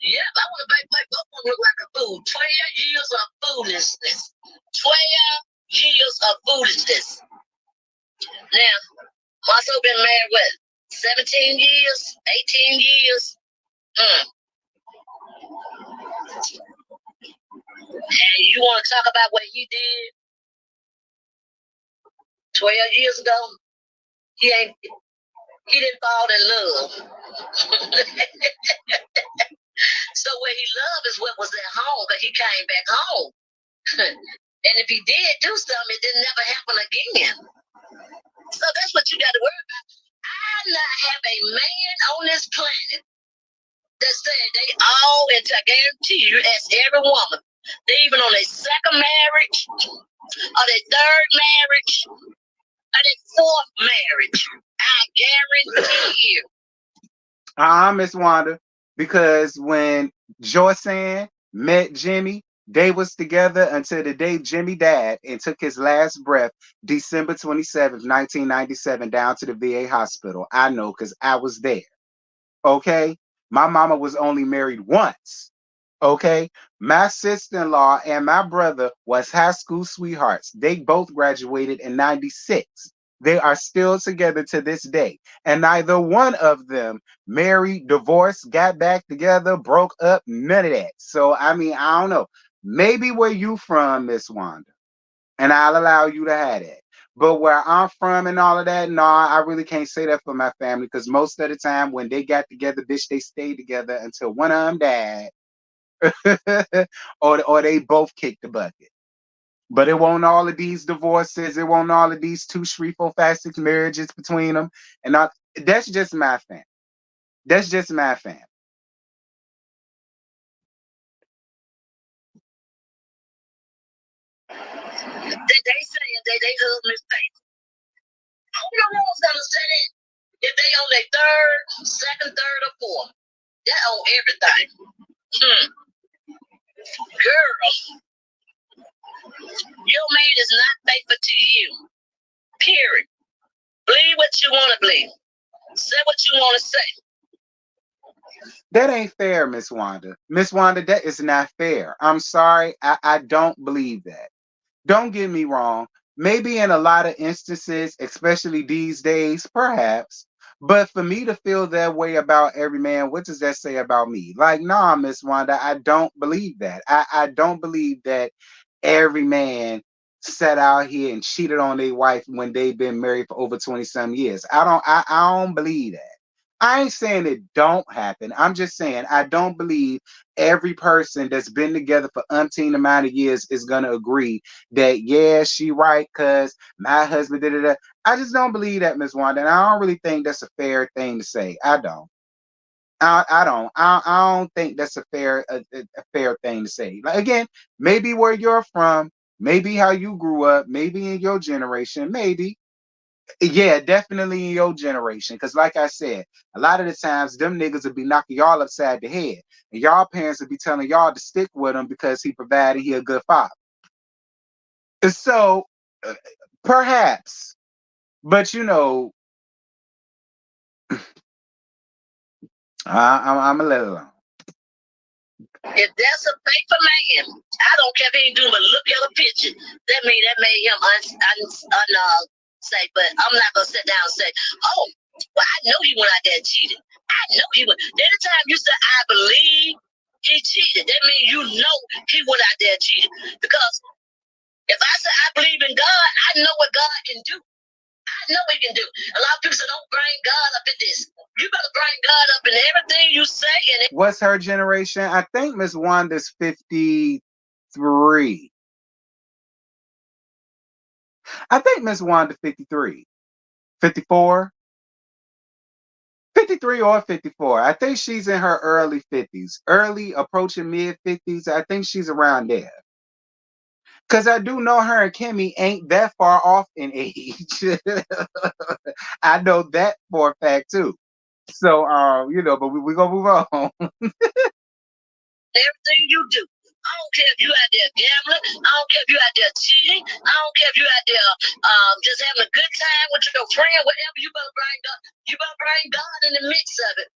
Yeah, I want to make my book look like a fool. 12 years of foolishness. 12 years of foolishness. Now, also been married, what, 17 years? 18 years? Mm. And you want to talk about what he did 12 years ago? He didn't fall in love. So what he loved is what was at home, but he came back home. And if he did do something, it didn't never happen again. So that's what you got to worry about. I not have a man on this planet that said they all, and I guarantee you, ask every woman, they even on their second marriage, or their third marriage, or their fourth marriage. I guarantee you. Miss Wanda, because when Joycean met Jimmy, they was together until the day Jimmy died and took his last breath, December 27th, 1997, down to the VA hospital. I know because I was there. Okay? My mama was only married once. Okay? My sister-in-law and my brother was high school sweethearts. They both graduated in 96. They are still together to this day. And neither one of them married, divorced, got back together, broke up, none of that. So, I mean, I don't know. Maybe where you from, Miss Wanda, and I'll allow you to have that. But where I'm from and all of that, no, I really can't say that for my family because most of the time when they got together, bitch, they stayed together until one of them died or they both kicked the bucket. But it won't all of these divorces. It won't all of these 2, 3, 4, 5, 6 marriages between them. And all, that's just my family. That's just my family. They say they husband is faithful. Who the rules gonna say that? If they on their third, second, third, or fourth, that on everything. Hmm. Girl, your man is not faithful to you. Period. Believe what you want to believe. Say what you want to say. That ain't fair, Miss Wanda. Miss Wanda, that is not fair. I'm sorry. I don't believe that. Don't get me wrong. Maybe in a lot of instances, especially these days, perhaps. But for me to feel that way about every man, what does that say about me? Like, nah, Miss Wanda, I don't believe that. I don't believe that every man sat out here and cheated on their wife when they've been married for over 20 some years. I don't believe that. I ain't saying it don't happen. I'm just saying I don't believe every person that's been together for umpteen amount of years is gonna agree that yeah, she right, cause my husband did it. I just don't believe that, Miss Wanda. And I don't really think that's a fair thing to say. I don't. I don't. I don't think that's a fair thing to say. Like again, maybe where you're from, maybe how you grew up, maybe in your generation, maybe. Yeah, definitely in your generation. Cause like I said, a lot of the times them niggas would be knocking y'all upside the head. And y'all parents would be telling y'all to stick with him because he provided he a good father. So uh, perhaps, but you know, I'm a little alone. If that's a faithful man, I don't care if he ain't doing but look at a picture. That made him say, but I'm not gonna sit down and say, oh, well, I know he went out there and cheated. I know he went. Anytime you say I believe he cheated, that means you know he went out there and cheated. Because if I say I believe in God, I know what God can do. I know he can do. A lot of people say, don't bring God up in this. You better bring God up in everything you say. And What's her generation? I think Miss Wanda's 53. I think Miss Wanda 53. 54. 53 or 54. I think she's in her early 50s, early approaching mid 50s. I think she's around there. Because I do know her and Kimmy ain't that far off in age. I know that for a fact too. So, but we gonna move on. Everything you do. I don't care if you out there gambling. I don't care if you out there cheating. I don't care if you out there just having a good time with your friend, whatever. You better bring God. You better bring God in the mix of it.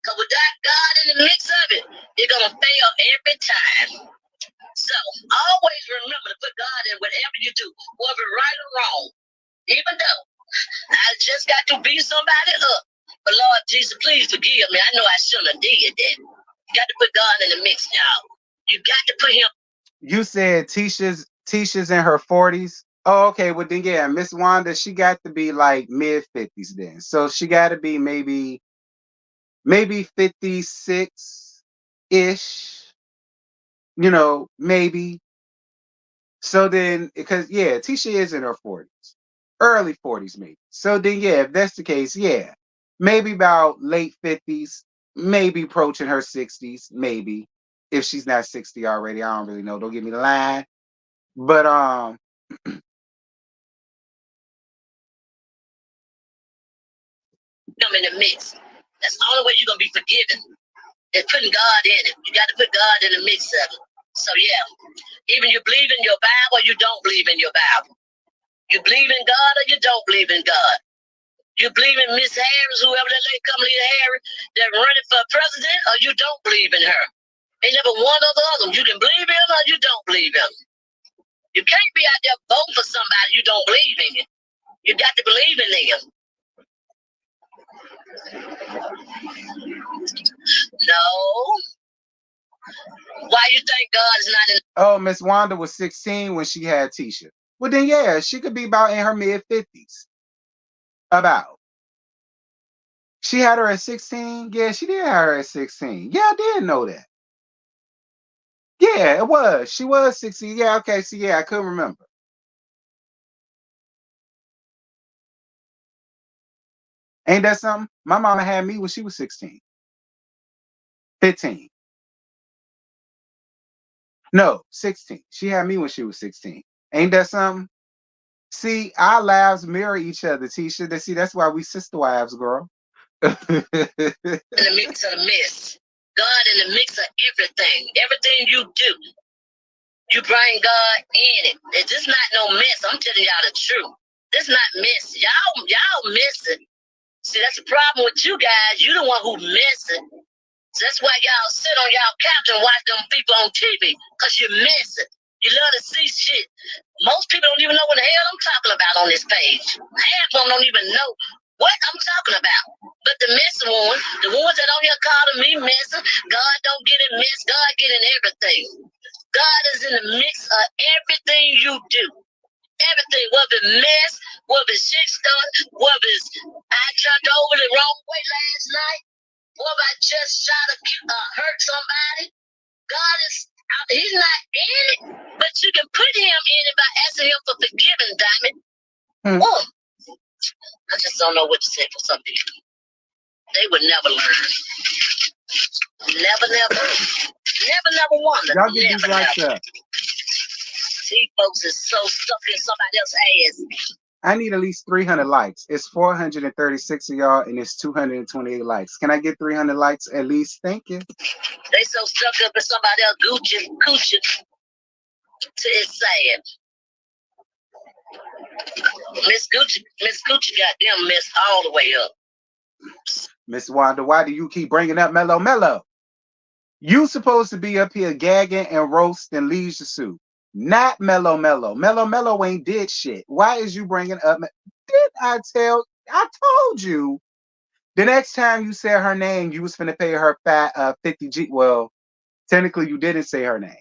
Because without God in the mix of it, you're gonna fail every time. So always remember to put God in whatever you do, whether right or wrong. Even though I just got to beat somebody up. But Lord Jesus, please forgive me. I know I shouldn't have did that. You got to put God in the mix, y'all. You got to put him. You said Tisha's in her 40s. Oh, okay. Well then yeah, Miss Wanda, she got to be like mid 50s then. So she gotta be maybe 56-ish, maybe. So then, because yeah, Tisha is in her 40s, early 40s maybe. So then, yeah, if that's the case, yeah, maybe about late 50s, maybe approaching her 60s, maybe if she's not 60 already. I don't really know. Don't give me the line, but Him in the mix. That's the only way you're gonna be forgiven. Is putting God in it. You got to put God in the mix of it. So yeah, even you believe in your Bible or you don't believe in your Bible. You believe in God or you don't believe in God. You believe in Miss Harris, whoever that lady come Leader Harris, that running for president, or you don't believe in her. Ain't never one or the other. You can believe in or you don't believe in. You can't be out there voting for somebody you don't believe in. You got to believe in them. No. Why you think God is not in? oh, Miss Wanda was 16 when she had Tisha. Well then, yeah, she could be about in her mid 50s. About. She had her at 16. Yeah, she did have her at 16. Yeah, I did know that. Yeah, it was. She was 16. Yeah, okay. So yeah, I couldn't remember. Ain't that something? My mama had me when she was 16. 15. No, 16. She had me when she was 16. Ain't that something? See, our lives mirror each other, Tisha. See, that's why we sister wives, girl. In the mix of the mess. God in the mix of everything. Everything you do. You bring God in it. It's just not no mess. I'm telling y'all the truth. This not mess. Y'all miss it. See, that's the problem with you guys. You the one who miss it. So that's why y'all sit on y'all couch and watch them people on TV. Because you miss it. You love to see shit. Most people don't even know what the hell I'm talking about on this page. Half of them don't even know what I'm talking about. But the missing ones, the ones that on here calling me missing, God don't get it missed. God get in everything. God is in the mix of everything you do. Everything, whether it's mess, whether it's shit stuff, whether it's I jumped over the wrong way last night, whether I just shot hurt somebody. God is, he's not in it, but you can put him in it by asking him for forgiveness, Diamond. Oh, I just don't know what to say for some people. They would never learn. Never wonder. Y'all get these likes up. These folks is so stuck in somebody else's ass. I need at least 300 likes. It's 436 of y'all and it's 228 likes. Can I get 300 likes at least? Thank you. They so stuck up in somebody else coochie till it's sad. Miss Gucci got them messed all the way up. Miss Wanda, why do you keep bringing up Mello? You supposed to be up here gagging and roasting Leisure Suit, not Mello. Mello ain't did shit. Why is you bringing up? Did I told you. The next time you said her name, you was finna pay her 50 G. Well, technically you didn't say her name.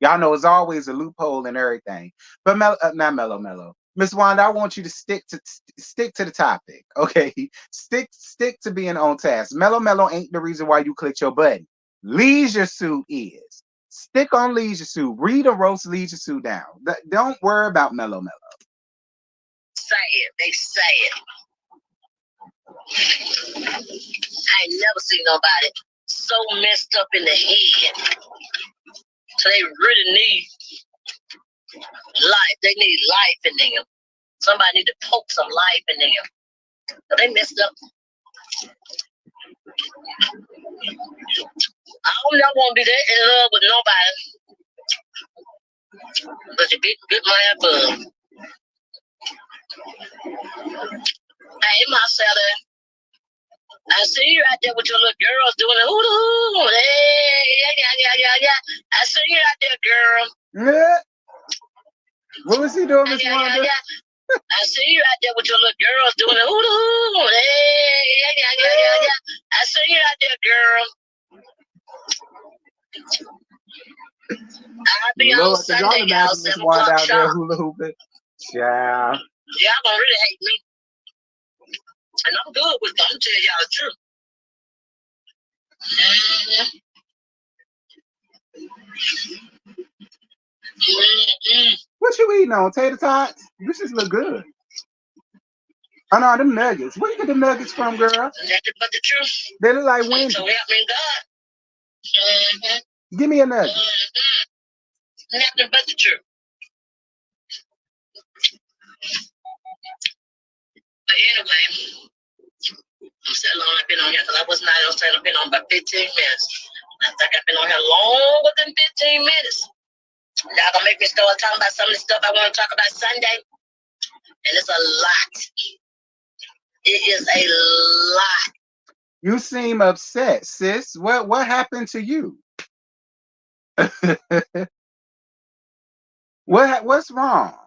Y'all know it's always a loophole and everything. But not Mello. Miss Wanda, I want you to stick to the topic, okay? Stick to being on task. Mello ain't the reason why you clicked your button. Leisure Suit is. Stick on Leisure Suit. Read or roast Leisure Suit down. Don't worry about Mello. Say it. They say it. I ain't never seen nobody so messed up in the head. So they really need life. They need life in them. Somebody need to poke some life in them. So they messed up. I don't never want to be that in love with nobody. But you get my above. Hey, Marcella, I see you out there with your little girls doing the hoo-hoo. Hey, yeah. I see you out there, girl. Yeah. What was he doing, Miss Wanda? I see you out there with your little girls doing the hoo-hoo. Hey, yeah. I see you out there, girl. I'll be on Sunday, y'all. 7 o'clock sharp. Hula hooping. Yeah. Y'all gonna really hate me. And I'm good with them. I'm tell y'all the truth. What you eating on? Tater tots? This just look good. Oh no, them nuggets. Where you get them nuggets from, girl? Nothing but the truth. They look like Wendy's. So help me God. Give me a nugget. Nothing but the truth. But anyway, I'm so long I've been on here because I was not on saying I've been on about 15 minutes. I think I've been on here longer than 15 minutes. Y'all gonna make me start talking about some of the stuff I want to talk about Sunday. And it's a lot. It is a lot. You seem upset, sis. What happened to you? What's wrong?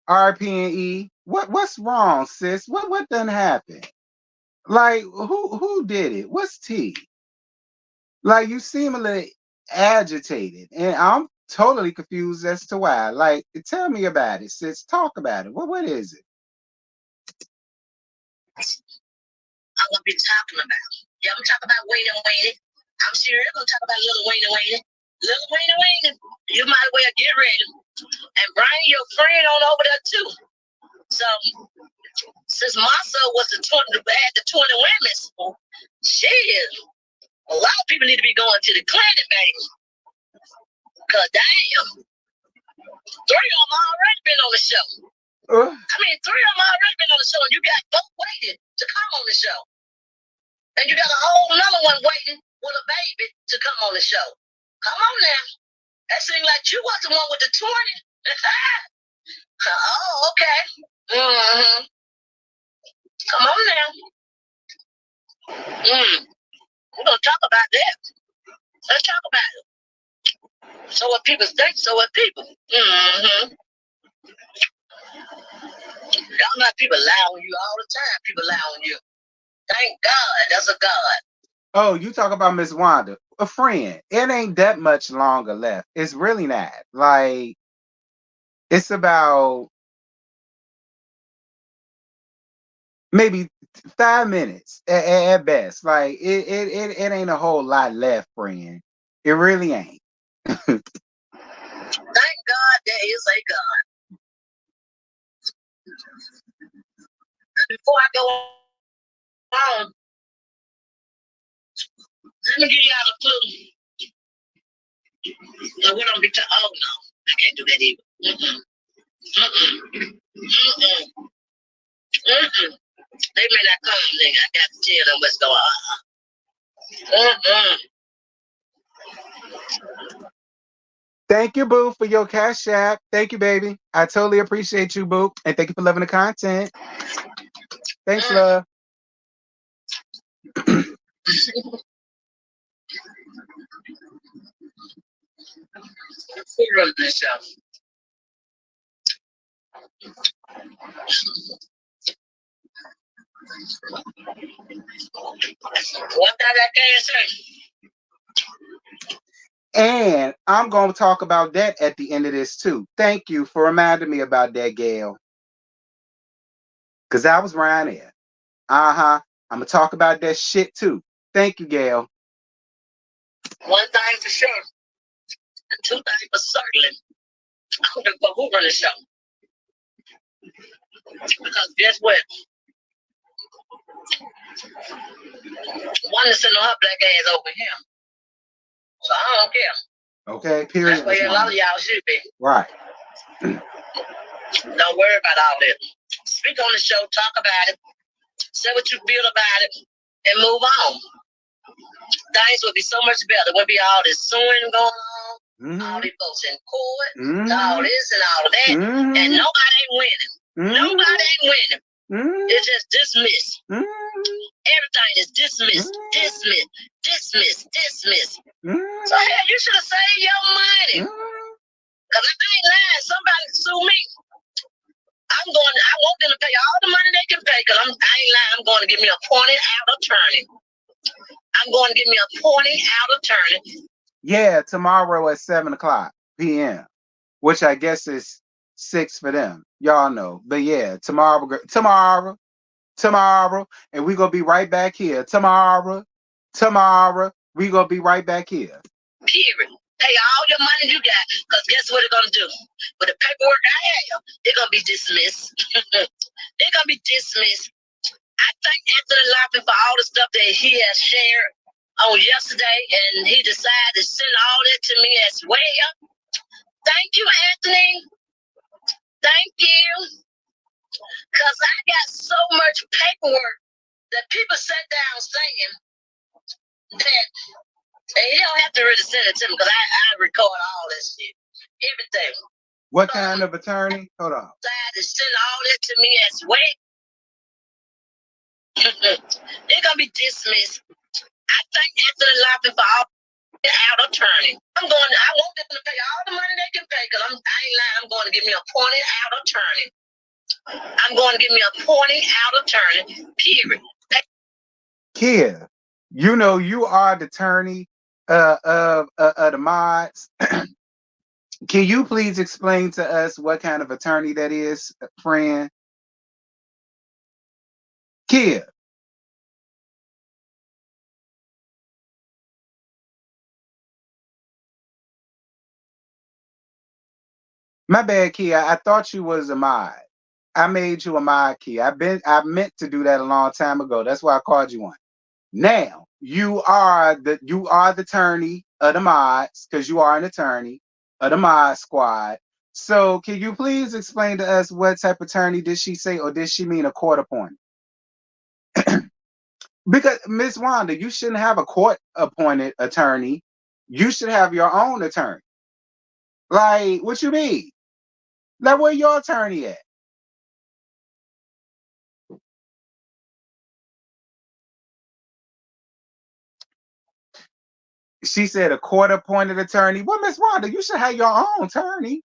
RP&E. What's wrong, sis? What done happened? Like who did it? What's tea? Like you seem a little agitated, and I'm totally confused as to why. Like, tell me about it, sis. Talk about it. What is it? I'm gonna be talking about. Yeah, I'm talking about Wayne. I'm sure I'm gonna talk about little Wayne. Little Wayne. You might as well get ready and bring your friend on over there too. So since Massa was had the 20 women, shit, a lot of people need to be going to the clinic, baby. Cause damn, 3 of them already been on the show. I mean, 3 of them already been on the show, and you got both waiting to come on the show. And you got a whole another one waiting with a baby to come on the show. Come on now. That seems like you was the one with the 20. Oh, okay. Come on now. We're going to talk about that. Let's talk about it. So what people think, so what people. Y'all know people lie on you all the time. People lie on you. Thank God. That's a God. Oh, you talk about Miss Wanda. A friend. It ain't that much longer left. It's really not. Like, it's about maybe 5 minutes at best. Like, it ain't a whole lot left, friend. It really ain't. Thank God there is a God. Before I go on, let me give y'all a clue. We're gonna be oh no, I can't do that either. They may not come, nigga. I got to tell them what's going on. Thank you, Boo, for your cash app. Thank you, baby. I totally appreciate you, Boo. And thank you for loving the content. Thanks, love. What that I can say? And I'm going to talk about that at the end of this, too. Thank you for reminding me about that, Gail. Because I was around there. I'm going to talk about that shit, too. Thank you, Gail. One thing for sure. And 2 things for certain. I don't know who run the show. Because guess what? Wanda sending her black ass over here. So I don't care. Okay, period. That's where a lot of y'all should be. Right. Don't worry about all that. Speak on the show, talk about it, say what you feel about it, and move on. Things would be so much better. Would be all this suing going on, all these folks in court, all this and all of that, and nobody ain't winning. Nobody ain't winning. It's just dismissed. Everything is dismissed, dismissed, dismissed, dismissed. So hell, you should have saved your money. Cause I ain't lying. Somebody sue me. I want them to pay all the money they can pay. Cause I ain't lying. I'm going to give me a pointed out attorney. I'm going to give me a pointed out attorney. Yeah, tomorrow at 7:00 p.m., which I guess is 6 for them. Y'all know. But yeah, tomorrow, and we gonna be right back here. Tomorrow, we gonna be right back here. Period. Pay all your money you got, because guess what it's gonna do? With the paperwork I have, it's gonna be dismissed. It's gonna be dismissed. I thank Anthony Lofton for all the stuff that he has shared on yesterday, and he decided to send all that to me as well. Thank you, Anthony. Thank you. Because I got so much paperwork that people sat down saying that, and he don't have to really send it to me because I record all this shit, everything. What kind of attorney? Hold on. Decided to send all that to me as well. They're going to be dismissed. I thank Anthony Lofton for all out attorney. I want them to pay all the money they can pay because I ain't lying. I'm going to give me a pointed out attorney. I'm going to give me a pointing out attorney, period. Kia, you know you are the attorney of the mods. Can you please explain to us what kind of attorney that is, friend? Kia. My bad, Kia. I thought you was a mod. I made you a mod, Kia. I meant to do that a long time ago. That's why I called you one. Now you are the attorney of the mods because you are an attorney of the mod squad. So can you please explain to us what type of attorney did she say, or did she mean a court appointed? Because Miss Wanda, you shouldn't have a court appointed attorney. You should have your own attorney. Like, what you mean? Like, where your attorney at? She said a court appointed attorney. Well, Miss Wanda, you should have your own attorney.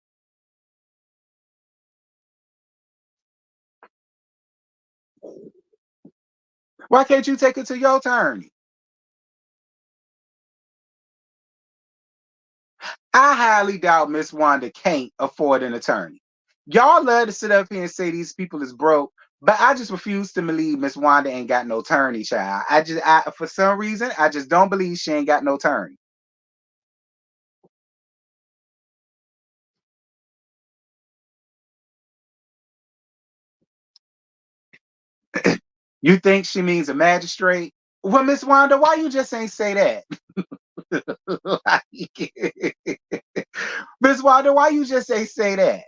Why can't you take it to your attorney? I highly doubt Miss Wanda can't afford an attorney. Y'all love to sit up here and say these people is broke, but I just refuse to believe Miss Wanda ain't got no attorney, child. For some reason, I just don't believe she ain't got no attorney. You think she means a magistrate? Well, Miss Wanda, why you just ain't say that? Miss Wanda, why you just ain't say that?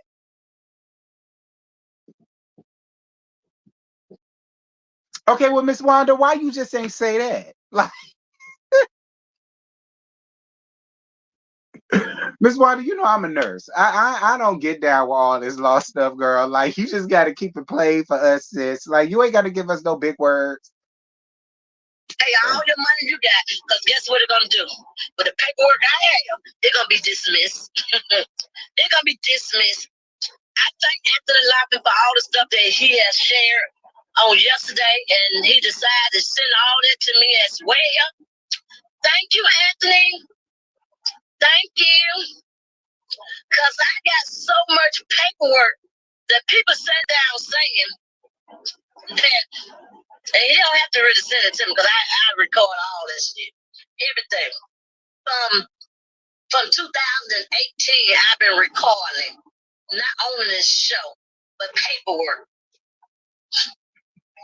Okay, well, Miss Wanda, why you just ain't say that? Like, Miss Wanda, you know I'm a nurse. I don't get down with all this law stuff, girl. Like, you just got to keep it plain for us, sis. Like, you ain't got to give us no big words. Pay all your money you got, because guess what it's going to do? With the paperwork I have, it's going to be dismissed. It's going to be dismissed. I thank Anthony Lofton for all the stuff that he has shared on yesterday, and he decided to send all that to me as well. Thank you, Anthony. Thank you. Because I got so much paperwork that people sat down saying that, and you don't have to really send it to me because I record all this shit, everything. From 2018, I've been recording, not only this show, but paperwork.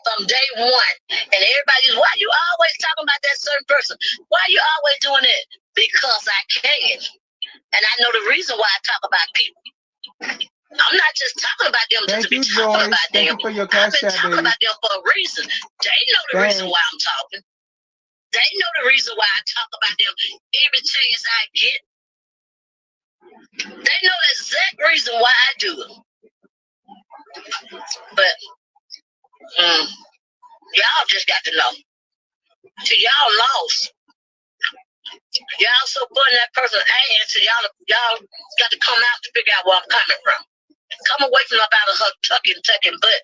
from day one. And everybody's, why you always talking about that certain person? Why you always doing it? Because I can. And I know the reason why I talk about people. I'm not just talking about them just to be talking about them. Thank you for your I've cash been out, talking baby. about them for a reason. They know the reason why I'm talking. They know the reason why I talk about them every chance I get. They know the exact reason why I do it. But y'all just got to know. See, y'all lost. Y'all so putting that person ass, so y'all got to come out to figure out where I'm coming from. Come away from about her tucking butt.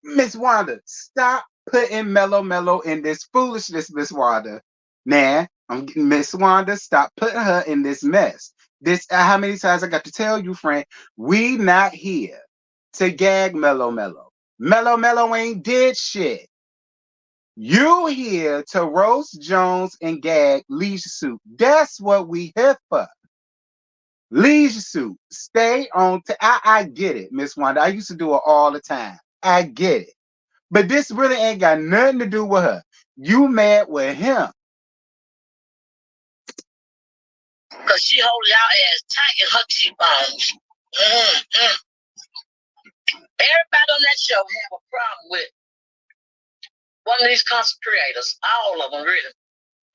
Miss Wanda, stop putting Mellow in this foolishness, Miss Wanda. Nah, Miss Wanda, stop putting her in this mess. This how many times I got to tell you, friend, we not here to gag Mellow. Mellow ain't did shit. You here to roast Jones and gag Leisure Suit. That's what we here for. Leisure Suit. Stay on. I get it, Miss Wanda. I used to do it all the time. I get it. But this really ain't got nothing to do with her. You mad with him. Because she holds y'all ass tight in her cheekbones. Everybody on that show have a problem with one of these content creators. All of them, really.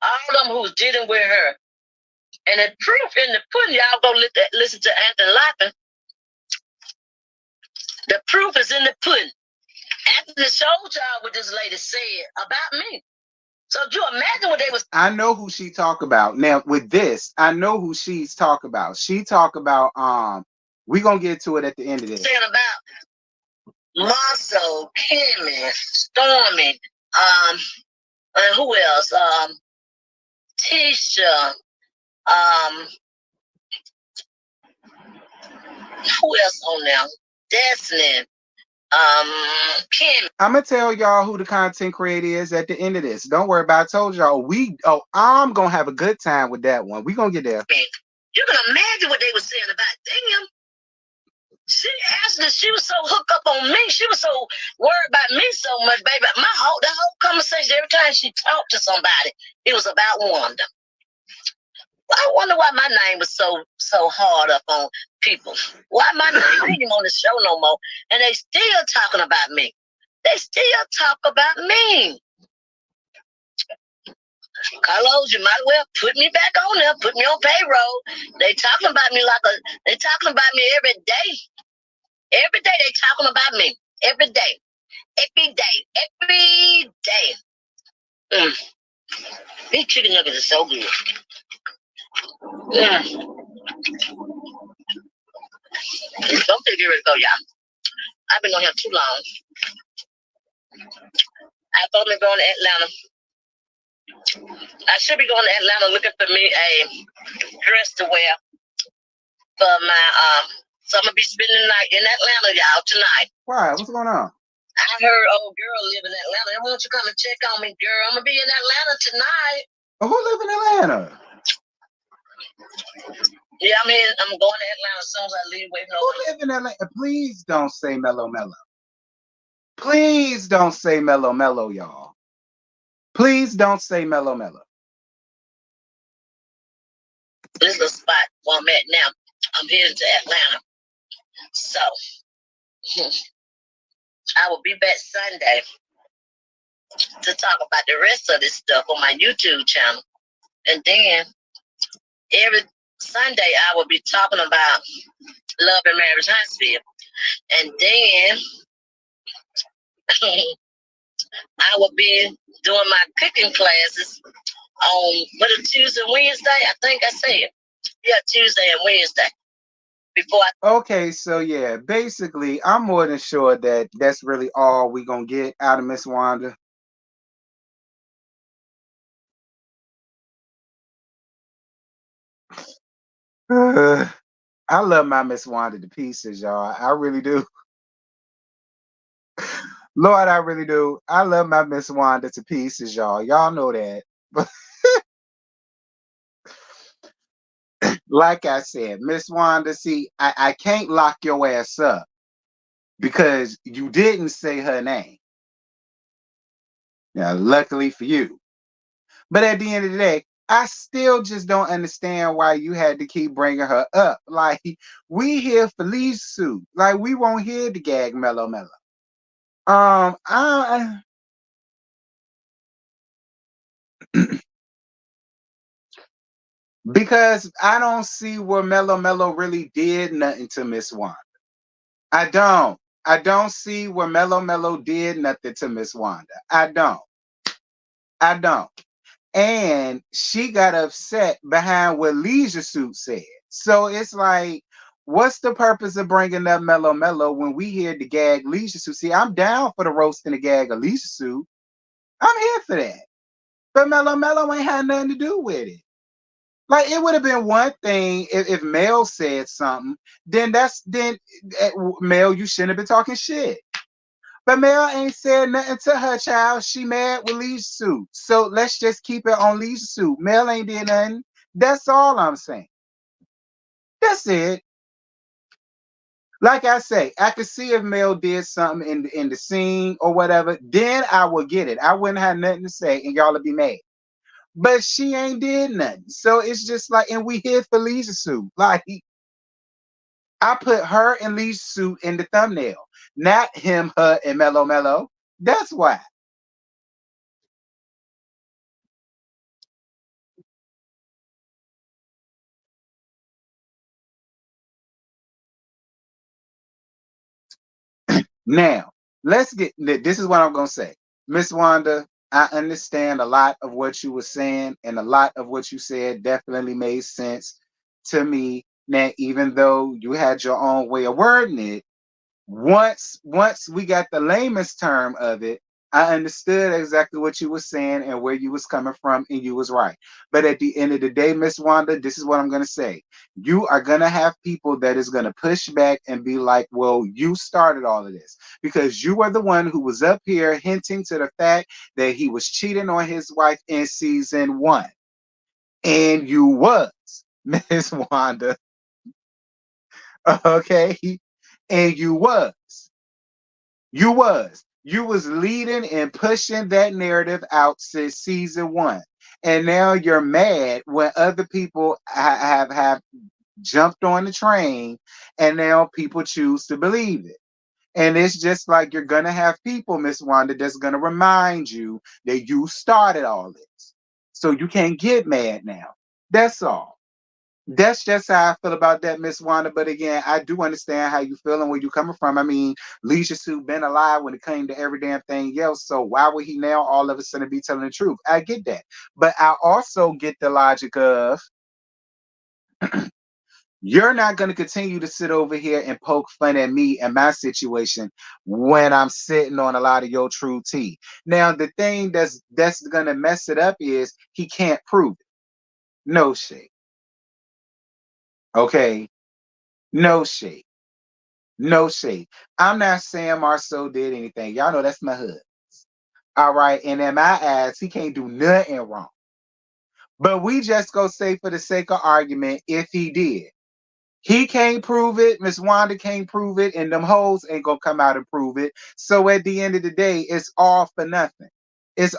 All of them who's dealing with her. And the proof in the pudding, y'all go listen to Anthony Lappin. The proof is in the pudding. Anthony showed y'all what this lady said about me. So do you imagine what they was? I know who she talk about. Now with this, I know who she's talk about. She talk about we gonna get to it at the end of this. Saying about Marcel, Kimmy, Stormy, and who else? Tisha, who else on there? Destiny, Kim. I'm gonna tell y'all who the content creator is at the end of this. Don't worry about it. I told y'all I'm gonna have a good time with that one. We gonna get there. You can imagine what they were saying about damn. She was so hooked up on me. She was so worried about me so much, baby. The whole conversation, every time she talked to somebody, it was about Wanda. I wonder why my name was so hard up on people. Why my name ain't even on the show no more. And they still talking about me. They still talk about me. Carlos, you might as well put me back on there, put me on payroll. They talking about me they talking about me every day. Every day they talking about me. Every day. Every day. Every day. These chicken nuggets are so good. Don't think you're ready to go, y'all. I've been on here too long. I thought I'm going to Atlanta. I should be going to Atlanta looking for me a dress to wear for my so I'm gonna be spending the night in Atlanta, y'all, tonight. Why? What's going on? I heard old girl live in Atlanta. I want you to come and check on me, girl. I'm gonna be in Atlanta tonight. Who live in Atlanta? Yeah, I'm going to Atlanta as soon as I leave. Who live in Atlanta? Please don't say Mellow. Please don't say Mellow, y'all. Please don't say Mellow. This is the spot where I'm at now. I'm headed to Atlanta. So I will be back Sunday to talk about the rest of this stuff on my YouTube channel. And then every Sunday I will be talking about Love and Marriage Hospital. And then I will be doing my cooking classes on Tuesday and Wednesday. I think I said. Yeah, Tuesday and Wednesday. Okay, so yeah, basically, I'm more than sure that that's really all we gonna get out of Miss Wanda. I love my Miss Wanda to pieces, y'all. I really do. Lord, I really do. I love my Miss Wanda to pieces, y'all. Y'all know that. Like I said, Miss Wanda, see, I can't lock your ass up. because you didn't say her name. Now, luckily for you. But at the end of the day, I still just don't understand why you had to keep bringing her up. Like, we here for Lee's suit. Like, we won't hear the gag mellow mellow. I because I don't see where Mellow Mellow really did nothing to Miss Wanda. I don't. I don't see where Mellow Mellow did nothing to Miss Wanda. I don't. I don't. And she got upset behind what Leisure Suit said. So it's like, what's the purpose of bringing up Mellow Mellow when we here to gag Leisure Suit? See, I'm down for the roast and the gag of Leisure Suit. I'm here for that. But Mellow Mellow ain't had nothing to do with it. Like, it would have been one thing if Mel said something, then Mel, you shouldn't have been talking shit. But Mel ain't said nothing to her child. She mad with Leisure Suit. So let's just keep it on Leisure Suit. Mel ain't did nothing. That's all I'm saying. That's it. Like I say, I could see if Mel did something in the scene or whatever, then I would get it. I wouldn't have nothing to say and y'all would be mad. But she ain't did nothing. So it's just like, and we here for Leisure Suit. Like, I put her and Lee's suit in the thumbnail, not him, her, and Mellow Mellow. That's why. Now, let's get this is what I'm gonna say. Miss Wanda, I understand a lot of what you were saying, and a lot of what you said definitely made sense to me. Now, even though you had your own way of wording it, once we got the lamest term of it, I understood exactly what you were saying and where you was coming from, and you was right. But at the end of the day, Miss Wanda, this is what I'm gonna say. You are gonna have people that is gonna push back and be like, well, you started all of this because you were the one who was up here hinting to the fact that he was cheating on his wife in season one. And you was, Miss Wanda. Okay. And you was. You was leading and pushing that narrative out since season one, and now you're mad when other people have jumped on the train, and now people choose to believe it. And it's just like you're gonna have people, Miss Wanda, that's gonna remind you that you started all this, so you can't get mad now. That's all. That's just how I feel about that, Miss Wanda. But again, I do understand how you feel and where you coming from. I mean, Leisure Suit been alive when it came to every damn thing else. So why would he now all of a sudden be telling the truth? I get that. But I also get the logic of you're not going to continue to sit over here and poke fun at me and my situation when I'm sitting on a lot of your true tea. Now, the thing that's going to mess it up is he can't prove it. No shade. Okay. No shade. No shade. I'm not saying Marceau did anything. Y'all know that's my hood. All right. And in my eyes, he can't do nothing wrong. But we just go say for the sake of argument, if he did. He can't prove it. Miss Wanda can't prove it. And them hoes ain't gonna come out and prove it. So at the end of the day, it's all for nothing. It's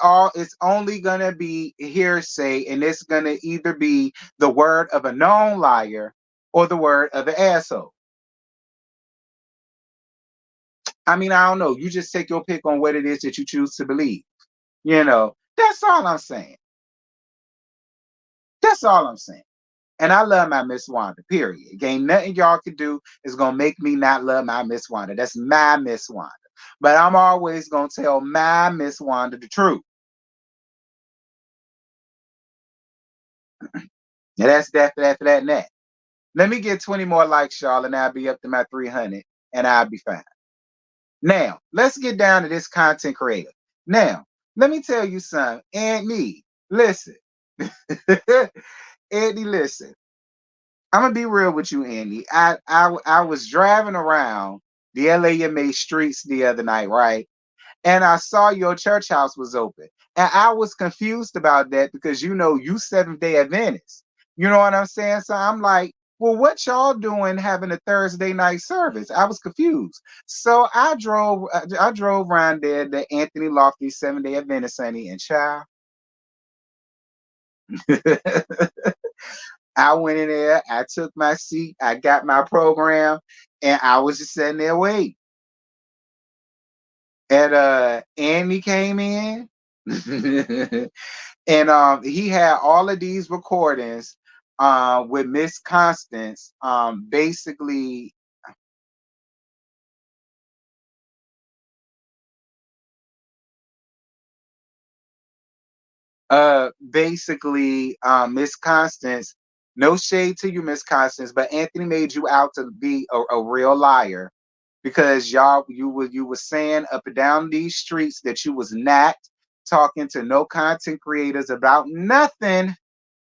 only gonna be hearsay, and it's gonna either be the word of a known liar or the word of an asshole. I mean, I don't know. You just take your pick on what it is that you choose to believe. That's all I'm saying. That's all I'm saying. And I love my Miss Wanda, period. Ain't nothing y'all can do is going to make me not love my Miss Wanda. That's my Miss Wanda. But I'm always going to tell my Miss Wanda the truth. And that's that for that for that and that. Let me get 20 more likes, y'all, and I'll be up to my 300, and I'll be fine. Now, let's get down to this content creator. Now, let me tell you something. And me, listen. Andy, listen. I'm gonna be real with you, Andy. I was driving around the LAMA streets the other night, right? And I saw your church house was open. And I was confused about that because you Seventh Day Adventist. You know what I'm saying? So I'm like, well, what y'all doing having a Thursday night service? I was confused. So I drove around there, the Anthony Lofty 7 Day Adventist, honey, and child. I went in there, I took my seat, I got my program, and I was just sitting there waiting. And Andy came in and he had all of these recordings with Miss Constance basically Miss Constance, no shade to you, Miss Constance, but Anthony made you out to be a real liar because you were saying up and down these streets that you was not talking to no content creators about nothing.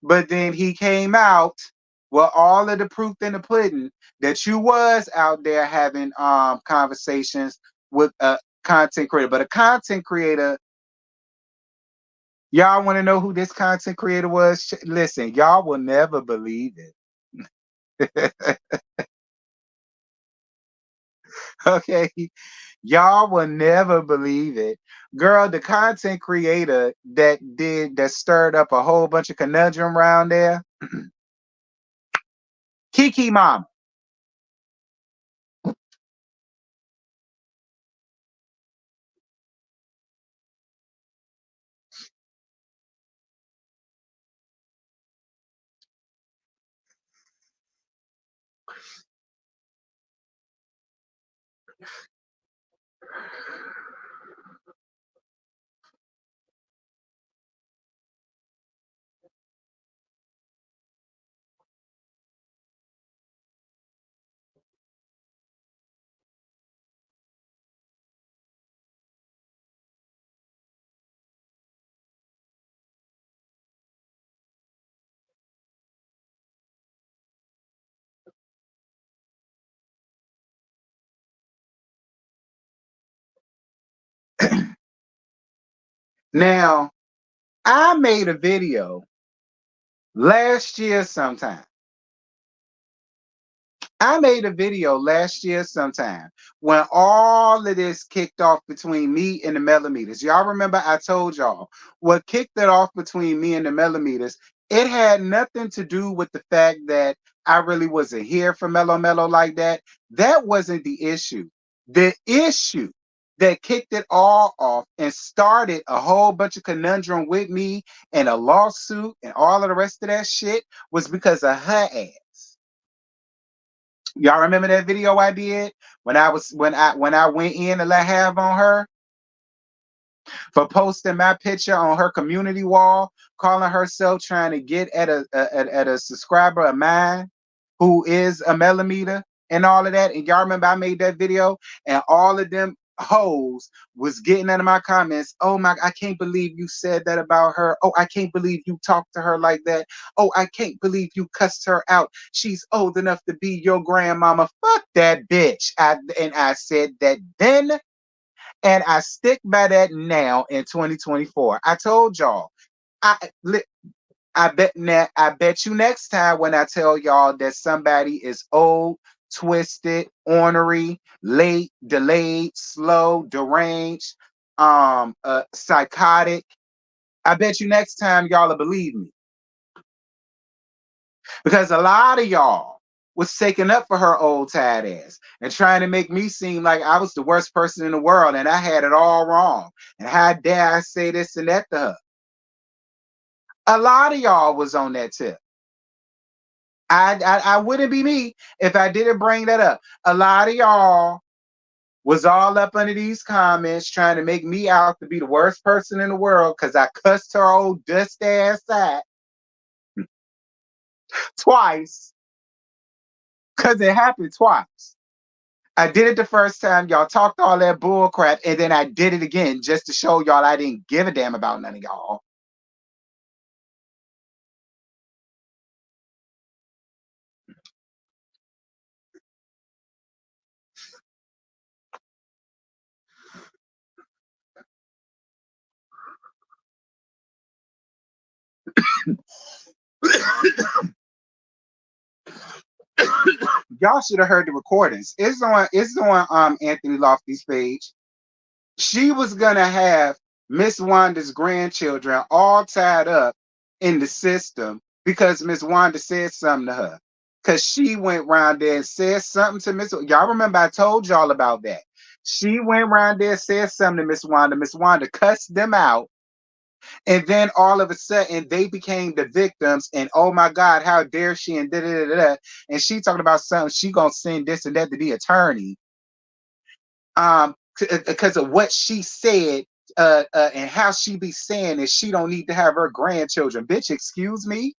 But then he came out with all of the proof in the pudding that you was out there having conversations with a content creator. But a content creator, y'all want to know who this content creator was? Listen, y'all will never believe it. Okay. Y'all will never believe it. Girl, the content creator that stirred up a whole bunch of conundrum around there, Kiki Mama. Now, I made a video last year sometime. I made a video last year sometime when all of this kicked off between me and the millimeters. Y'all remember I told y'all what kicked it off between me and the millimeters? It had nothing to do with the fact that I really wasn't here for Mellow Mellow like that. That wasn't the issue. The issue that kicked it all off and started a whole bunch of conundrum with me and a lawsuit and all of the rest of that shit was because of her ass. Y'all remember that video I did when I went in to let have on her for posting my picture on her community wall, calling herself trying to get at a subscriber of mine who is a millimeter and all of that. And y'all remember I made that video and all of them hoes was getting into my comments. Oh my, I can't believe you said that about her. Oh, I can't believe you talked to her like that. Oh, I can't believe you cussed her out. She's old enough to be your grandmama. Fuck that bitch. And I said that then and I stick by that now in 2024. I told y'all. I I bet you next time when I tell y'all that somebody is old, twisted, ornery, late, delayed, slow, deranged, psychotic. I bet you next time y'all will believe me. Because a lot of y'all was taking up for her old tired ass and trying to make me seem like I was the worst person in the world and I had it all wrong. And how dare I say this and that to her? A lot of y'all was on that tip. I wouldn't be me if I didn't bring that up. A lot of y'all was all up under these comments trying to make me out to be the worst person in the world because I cussed her old dust ass out twice because it happened twice. I did it the first time. Y'all talked all that bull crap, and then I did it again just to show y'all I didn't give a damn about none of y'all. Y'all should have heard the recordings. It's on Anthony Lofty's page. She was gonna have Miss Wanda's grandchildren all tied up in the system because Miss Wanda said something to her. Cause she went round there and said something to Miss. Y'all remember I told y'all about that. She went round there and said something to Miss Wanda. Miss Wanda cussed them out. And then all of a sudden they became the victims. And oh my God, how dare she? And da da da da. And she talking about something. She gonna send this and that to the attorney. Because of what she said, and how she be saying that she don't need to have her grandchildren. Bitch, excuse me.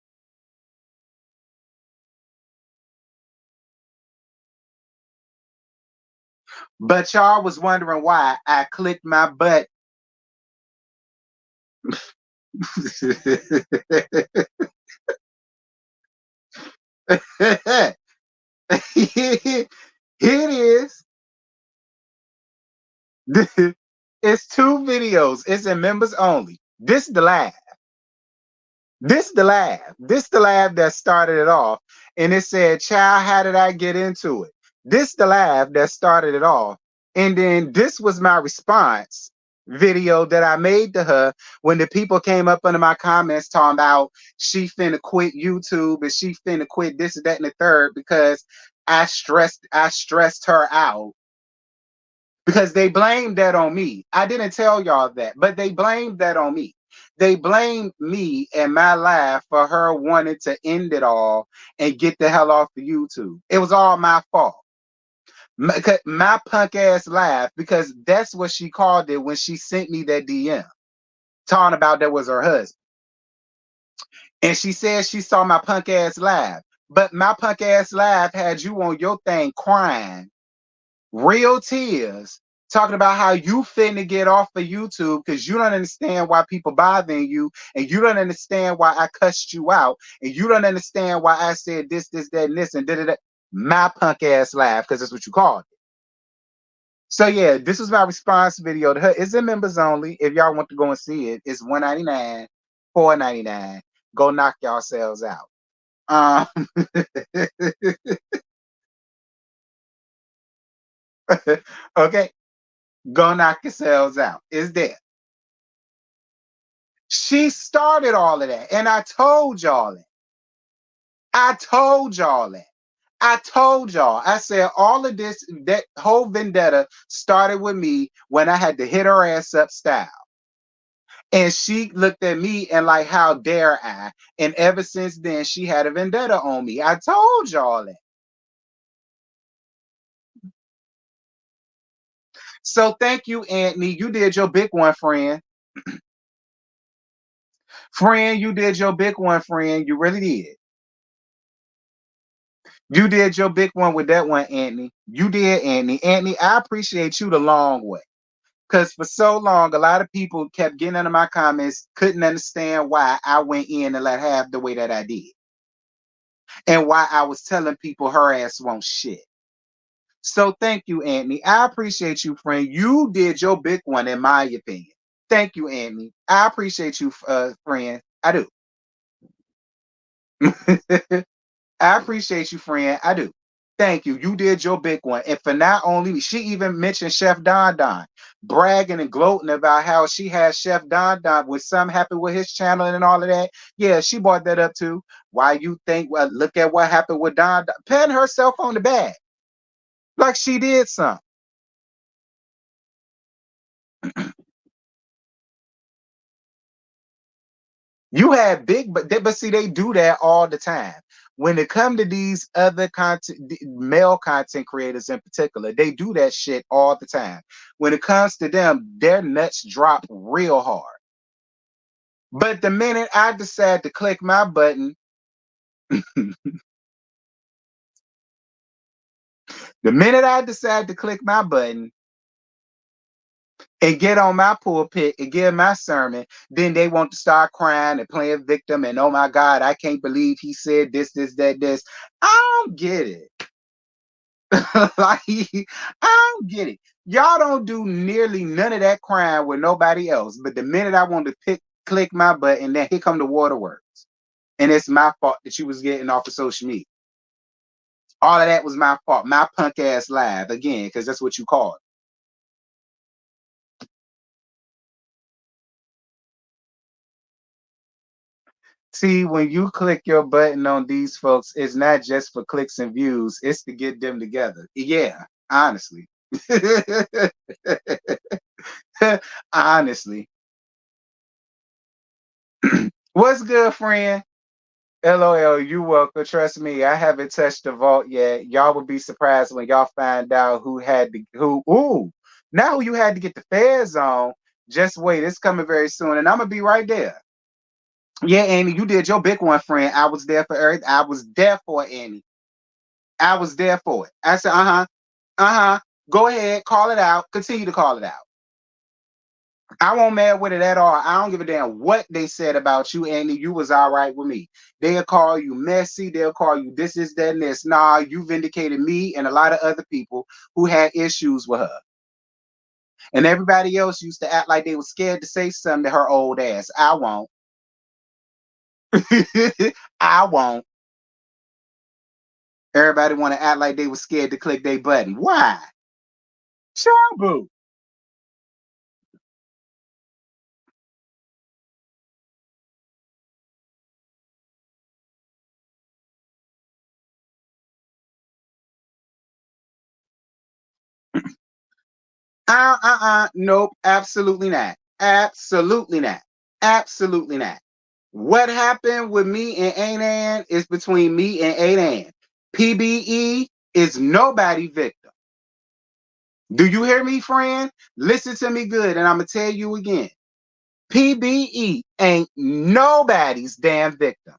But y'all was wondering why I clicked my butt. Here it is. It's two videos. It's in members only. This the last. This the laugh that started it off. And it said, child, how did I get into it? This the laugh that started it off. And then this was my response video that I made to her when the people came up under my comments talking about she finna quit YouTube and she finna quit this and that and the third because I stressed her out because they blamed that on me. I didn't tell y'all that, but they blamed that on me. They blamed me and my life for her wanting to end it all and get the hell off of YouTube. It was all my fault. My punk ass laugh, because that's what she called it when she sent me that DM talking about that was her husband. And she said she saw my punk ass laugh. But my punk ass laugh had you on your thing crying real tears, talking about how you finna get off of YouTube because you don't understand why people bothering you, and you don't understand why I cussed you out, and you don't understand why I said this, this, that, and this, and da da da. My punk ass laugh, because that's what you called it. So yeah, this was my response video to her. It's in members only. If y'all want to go and see it, it's $1.99, $4.99. Go knock yourselves out. Um, okay, go knock yourselves out. It's there. She started all of that. And I told y'all that. I told y'all that. I told y'all. I said all of this, that whole vendetta started with me when I had to hit her ass up style. And she looked at me and like, how dare I? And ever since then, she had a vendetta on me. I told y'all that. So thank you, Anthony. You did your big one, friend. Friend, you did your big one, friend. You really did. You did your big one with that one, Anthony. You did, Anthony. Anthony, I appreciate you the long way. Because for so long, a lot of people kept getting under my comments, couldn't understand why I went in and let half the way that I did. And why I was telling people her ass won't shit. So thank you, Anthony. I appreciate you, friend. You did your big one, in my opinion. Thank you, Anthony. I appreciate you, friend. I do. I appreciate you, friend. I do. Thank you. You did your big one. And for not only, she even mentioned Chef Don Don, bragging and gloating about how she has Chef Don Don, was something happened with his channel and all of that. Yeah, she brought that up too. Why you think, well, look at what happened with Don Don, patting herself on the back like she did something. You had big, but see, they do that all the time. When it come to these other content, male content creators in particular, they do that shit all the time. When it comes to them, their nuts drop real hard. But the minute I decide to click my button, the minute I decide to click my button and get on my pulpit and give my sermon, then they want to start crying and playing victim and oh my God, I can't believe he said this, this, that, this. I don't get it. Like, I don't get it. Y'all don't do nearly none of that crime with nobody else. But the minute I want to click my button, then here come the waterworks. And it's my fault that you was getting off of social media. All of that was my fault. My punk ass live again, because that's what you call it. See, when you click your button on these folks, it's not just for clicks and views, it's to get them together. Yeah, honestly. Honestly. What's good, friend? LOL, you welcome. Trust me, I haven't touched the vault yet. Y'all would be surprised when y'all find out who had to now who you had to get the feds on. Just wait, it's coming very soon, and I'm gonna be right there. Yeah, Amy, you did your big one, friend. I was there for Earth. I was there for it, Amy. I was there for it. I said, uh-huh. Go ahead, call it out. Continue to call it out. I won't mad with it at all. I don't give a damn what they said about you, Andy. You was all right with me. They'll call you messy. They'll call you this, that, and this. Nah, you vindicated me and a lot of other people who had issues with her. And everybody else used to act like they were scared to say something to her old ass. I won't. I won't. Everybody want to act like they were scared to click their button. Why? Shabu. Nope, absolutely not. Absolutely not. Absolutely not. What happened with me and Anan is between me and Anan. PBE is nobody victim. Do you hear me, friend? Listen to me good, and I'm gonna tell you again. PBE ain't nobody's damn victim.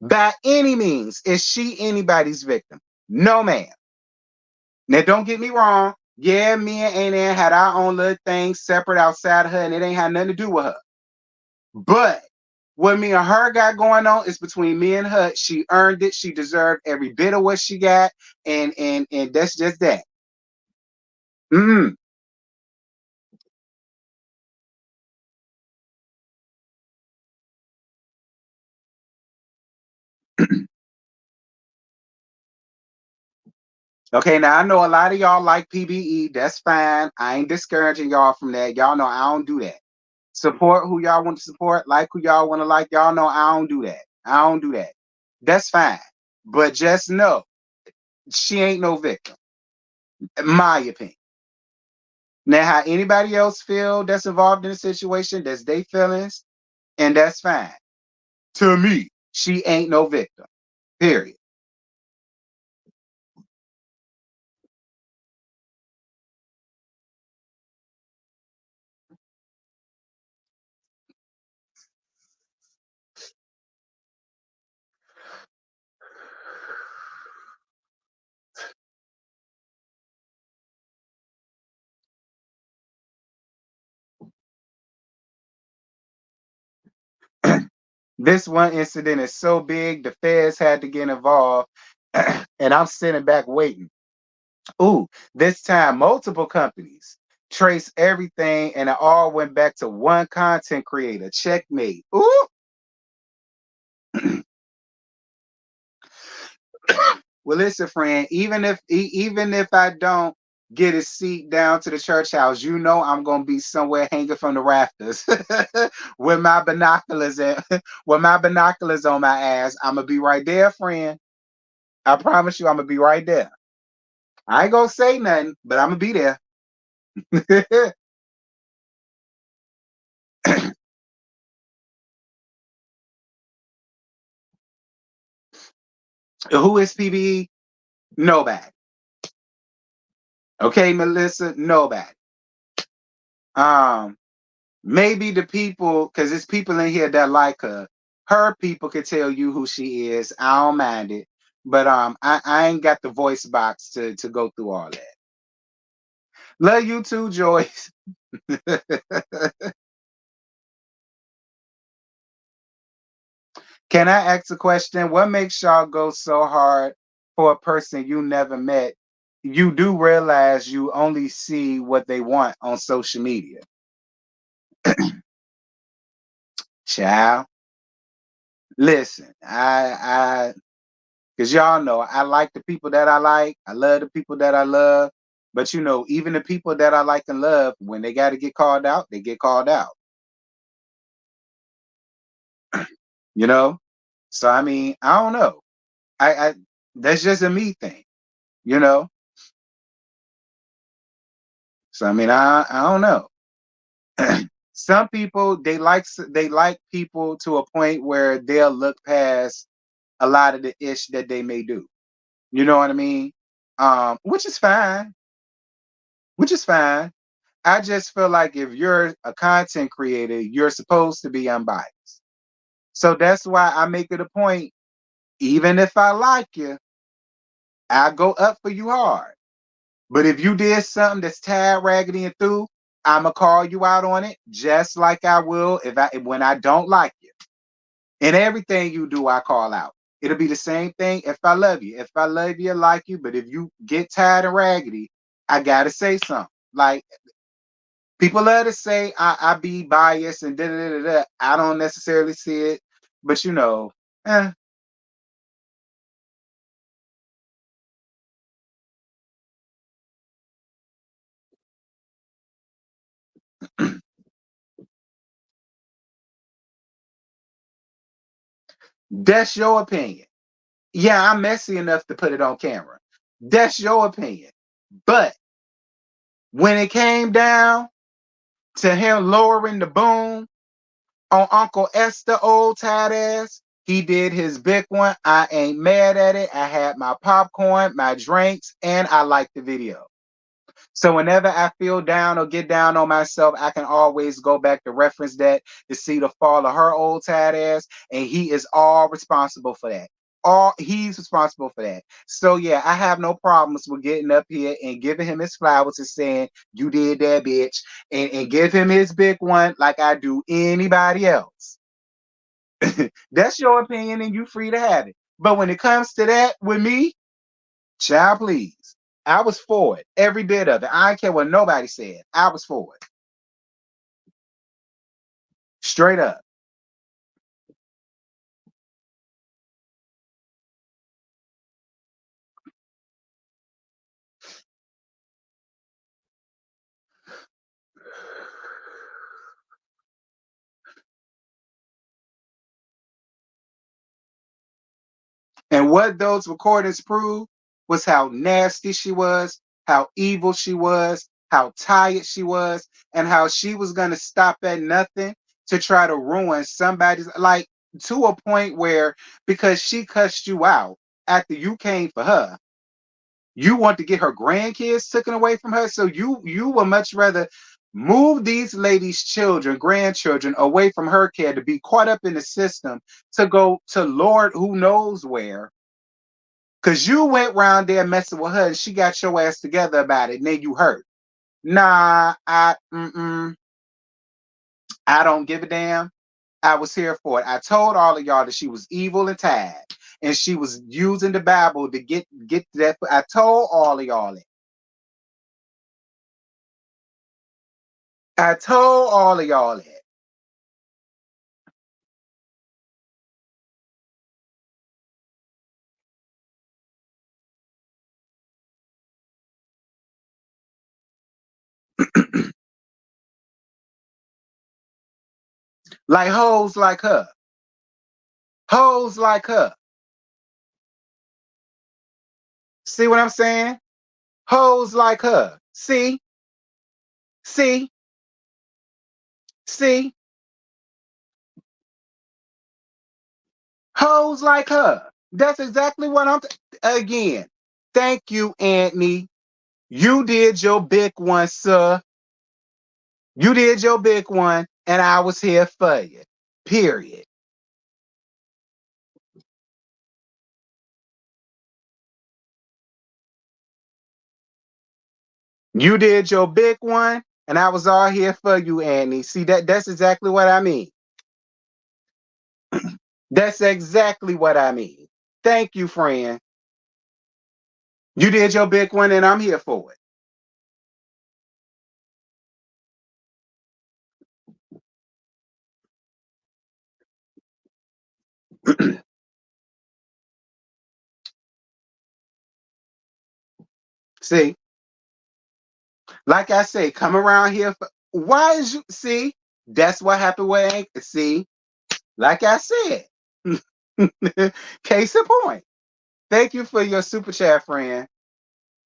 By any means, is she anybody's victim? No, ma'am. Now, don't get me wrong. Yeah, me and Anan had our own little thing separate outside of her, and it ain't had nothing to do with her. But what me and her got going on is between me and her. She earned it. She deserved every bit of what she got, and that's just that. Mm. Okay, now I know a lot of y'all like PBE. That's fine. I ain't discouraging y'all from that. Y'all know I don't do that. Support who y'all want to support, like who y'all want to like. Y'all know I don't do that. I don't do that. That's fine. But just know she ain't no victim, in my opinion. Now, how anybody else feel that's involved in the situation, that's their feelings, and that's fine. To me, she ain't no victim. Period. This one incident is so big, the feds had to get involved, and I'm sitting back waiting. Ooh, this time multiple companies trace everything, and it all went back to one content creator. Checkmate. Ooh. Well, listen, friend. Even if I don't get a seat down to the church house, you know I'm gonna be somewhere hanging from the rafters with my binoculars and with my binoculars on my ass. I'm gonna be right there, friend. I promise you, I'm gonna be right there. I ain't gonna say nothing, but I'm gonna be there. Who is PBE? Nobody. Okay, Melissa. Nobody. Um, maybe the people, because there's people in here that like her. Her people could tell you who she is. I don't mind it, but I ain't got the voice box to go through all that. Love you too, Joyce. Can I ask a question? What makes y'all go so hard for a person you never met? You do realize you only see what they want on social media. Child, listen, I Because y'all know I like the people that I like. I love the people that I love. But even the people that I like and love, when they got to get called out, they get called out. You know? So I mean, I don't know. I that's just a me thing, you know? So I mean, I don't know. Some people they like people to a point where they'll look past a lot of the ish that they may do. You know what I mean? Which is fine. Which is fine. I just feel like if you're a content creator, you're supposed to be unbiased. So that's why I make it a point, even if I like you, I go up for you hard. But if you did something that's tad raggedy and through, I'ma call you out on it, just like I will if I when I don't like you. And everything you do, I call out. It'll be the same thing if I love you. If I love you, I like you. But if you get tired and raggedy, I gotta say something. Like people love to say I be biased and da da da da. I don't necessarily see it, but eh, that's your opinion. Yeah, I'm messy enough to put it on camera. That's your opinion. But when it came down to him lowering the boom on Uncle Esther old tight ass, he did his big one. I ain't mad at it. I had my popcorn, my drinks, and I liked the video. So whenever I feel down or get down on myself, I can always go back to reference that to see the fall of her old tight ass, and he is all responsible for that. All he's responsible for that. So yeah, I have no problems with getting up here and giving him his flowers and saying you did that, bitch, and give him his big one like I do anybody else. That's your opinion, and you free to have it. But when it comes to that with me, child, please. I was for it. Every bit of it. I don't care what nobody said. I was for it. Straight up. And what those recordings proved was how nasty she was, how evil she was, how tired she was, and how she was going to stop at nothing to try to ruin somebody's, like, to a point where, because she cussed you out after you came for her, you want to get her grandkids taken away from her. So you would much rather move these ladies' children, grandchildren away from her care to be caught up in the system to go to Lord who knows where. Cause you went round there messing with her and she got your ass together about it, and then you hurt. Nah, I don't give a damn. I was here for it. I told all of y'all that she was evil and tired, and she was using the Bible to get that. I told all of y'all it. I told all of y'all it. Like hoes like her. Hoes like her. See what I'm saying? Hoes like her. See, see, hoes like her. That's exactly what again. Thank you, Anthony. You did your big one, sir. You did your big one, and I was here for you. Period. You did your big one, and I was all here for you, Anthony. See that's exactly what I mean. That's exactly what I mean. Thank you, friend. You did your big one, and I'm here for it. See, like I say, come around here. Why is you see? That's what happened with see. Like I said, case in point. Thank you for your super chat, friend.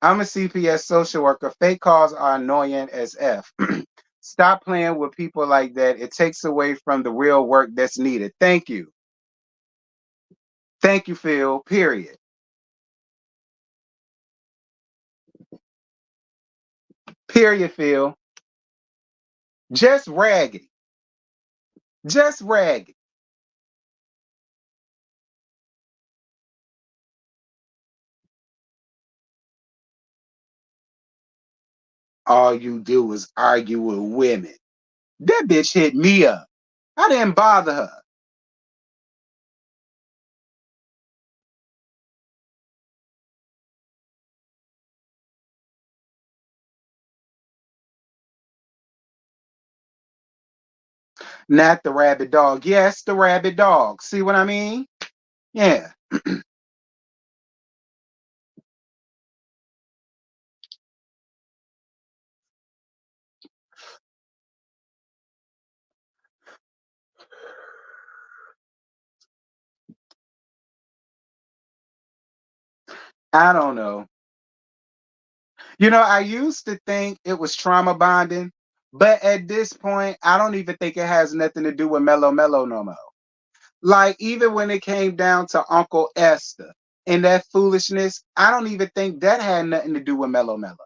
I'm a CPS social worker. Fake calls are annoying as F. Stop playing with people like that. It takes away from the real work that's needed. Thank you. Thank you, Phil. Period. Period, Phil. Just raggedy. Just raggedy. All you do is argue with women. That bitch hit me up. I didn't bother her. Not the rabid dog. Yes, the rabid dog. See what I mean? Yeah. I don't know. I used to think it was trauma bonding, but at this point, I don't even think it has nothing to do with Mellow Mellow no more. Like, even when it came down to Uncle Esther and that foolishness, I don't even think that had nothing to do with Mellow Mellow.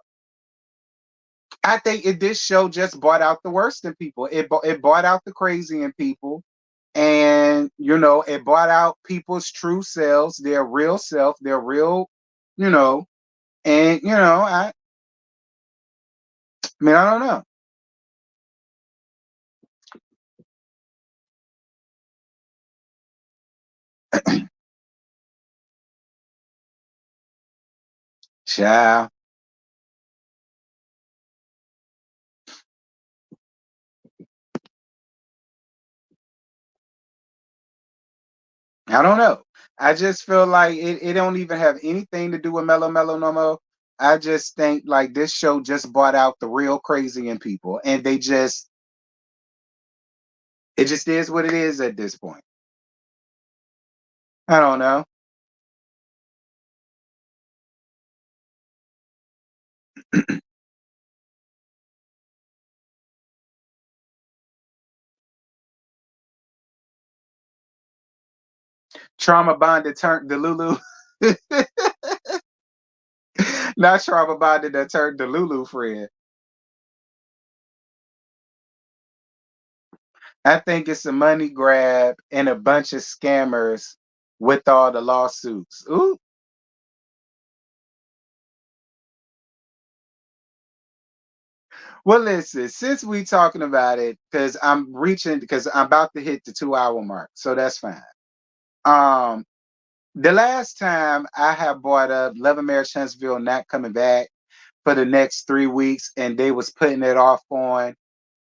I think this show just brought out the worst in people. It brought out the crazy in people, and it brought out people's true selves, their real self, their real, you know, and I mean, I don't know. Child, I don't know. I just feel like it don't even have anything to do with Mellow Mellow no more. I just think like this show just brought out the real crazy in people, and it just is what it is at this point. I don't know. Trauma bonded turned the Lulu. Not trauma bonded that turned the Lulu friend. I think it's a money grab and a bunch of scammers with all the lawsuits. Ooh. Well, listen, since we talking about it, because I'm about to hit the 2 hour mark, so that's fine. Um, the last time I have brought up Love and Marriage Huntsville not coming back for the next 3 weeks, and they was putting it off on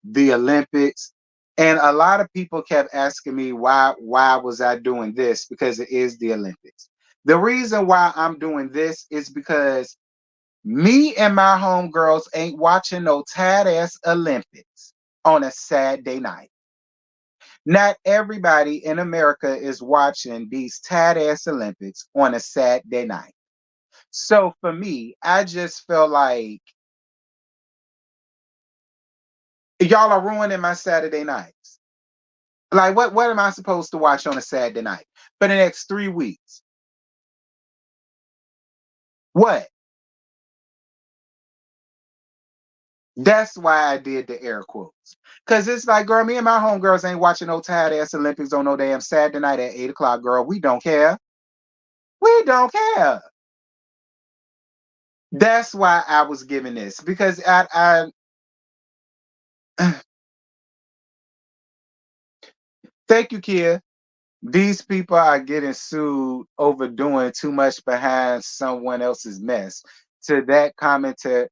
the Olympics. And a lot of people kept asking me why was I doing this, because it is the Olympics. The reason why I'm doing this is because me and my homegirls ain't watching no tad ass Olympics on a Saturday night. Not everybody in America is watching these tad ass Olympics on a Saturday night. So for me, I just feel like y'all are ruining my Saturday nights. Like, what am I supposed to watch on a Saturday night for the next 3 weeks? What? That's why I did the air quotes. Cause it's like, girl, me and my homegirls ain't watching no tired ass Olympics on no damn Saturday night at 8 o'clock, girl. We don't care. We don't care. That's why I was giving this. Because I thank you, Kia. These people are getting sued over doing too much behind someone else's mess. To that commenter,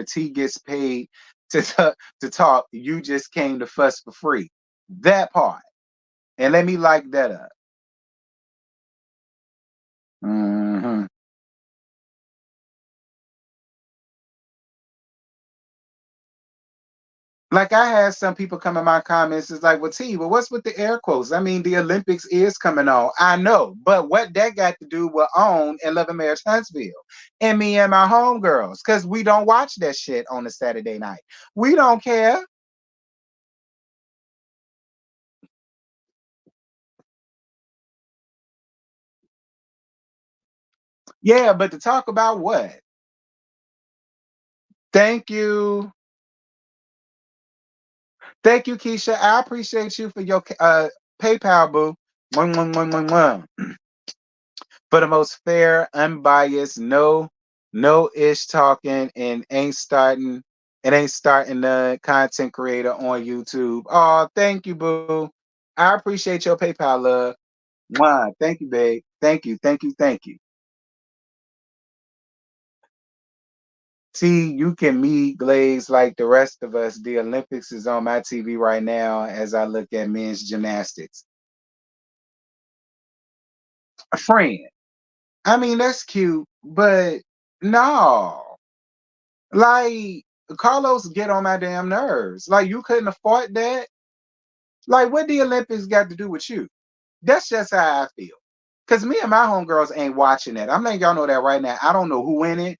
T gets paid to talk. You just came to fuss for free. That part, and let me like that up. Hmm. Like I had some people come in my comments, it's like, well, T, well, what's with the air quotes? I mean, the Olympics is coming on. I know, but what that got to do with OWN and Love and Marriage Huntsville and me and my homegirls, because we don't watch that shit on a Saturday night. We don't care. Yeah, but to talk about what? Thank you. Thank you, Keisha. I appreciate you for your PayPal, boo. Mwah, mwah, mwah, mwah, mwah. For the most fair, unbiased, no ish talking, and ain't starting the content creator on YouTube. Oh, thank you, boo. I appreciate your PayPal, love. Mwah. Thank you, babe. Thank you, thank you, thank you. See, you can meet Glaze like the rest of us. The Olympics is on my TV right now as I look at men's gymnastics. A friend. I mean, that's cute, but no. Like, Carlos get on my damn nerves. Like, you couldn't afford that. Like, what the Olympics got to do with you? That's just how I feel. Cause me and my homegirls ain't watching that. I'm letting y'all know that right now. I don't know who in it.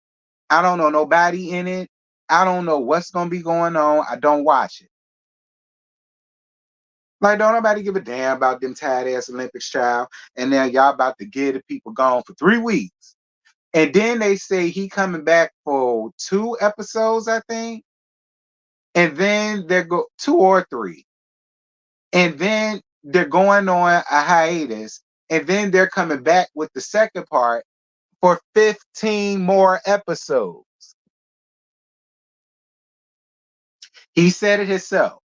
I don't know nobody in it. I don't know what's gonna be going on. I don't watch it. Like, don't nobody give a damn about them tired ass Olympics, child. And now y'all about to get the people gone for 3 weeks. And then they say he coming back for 2 episodes, I think. And then they're go 2 or 3. And then they're going on a hiatus. And then they're coming back with the second part for 15 more episodes. He said it himself.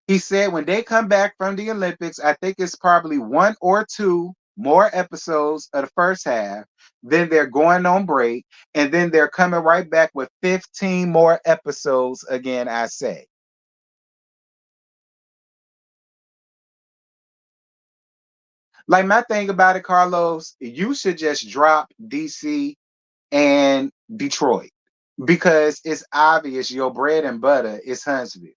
He said when they come back from the Olympics, I think it's probably 1 or 2 more episodes of the first half. Then they're going on break, and then they're coming right back with 15 more episodes again, I say. Like my thing about it, Carlos, you should just drop DC and Detroit because it's obvious your bread and butter is Huntsville.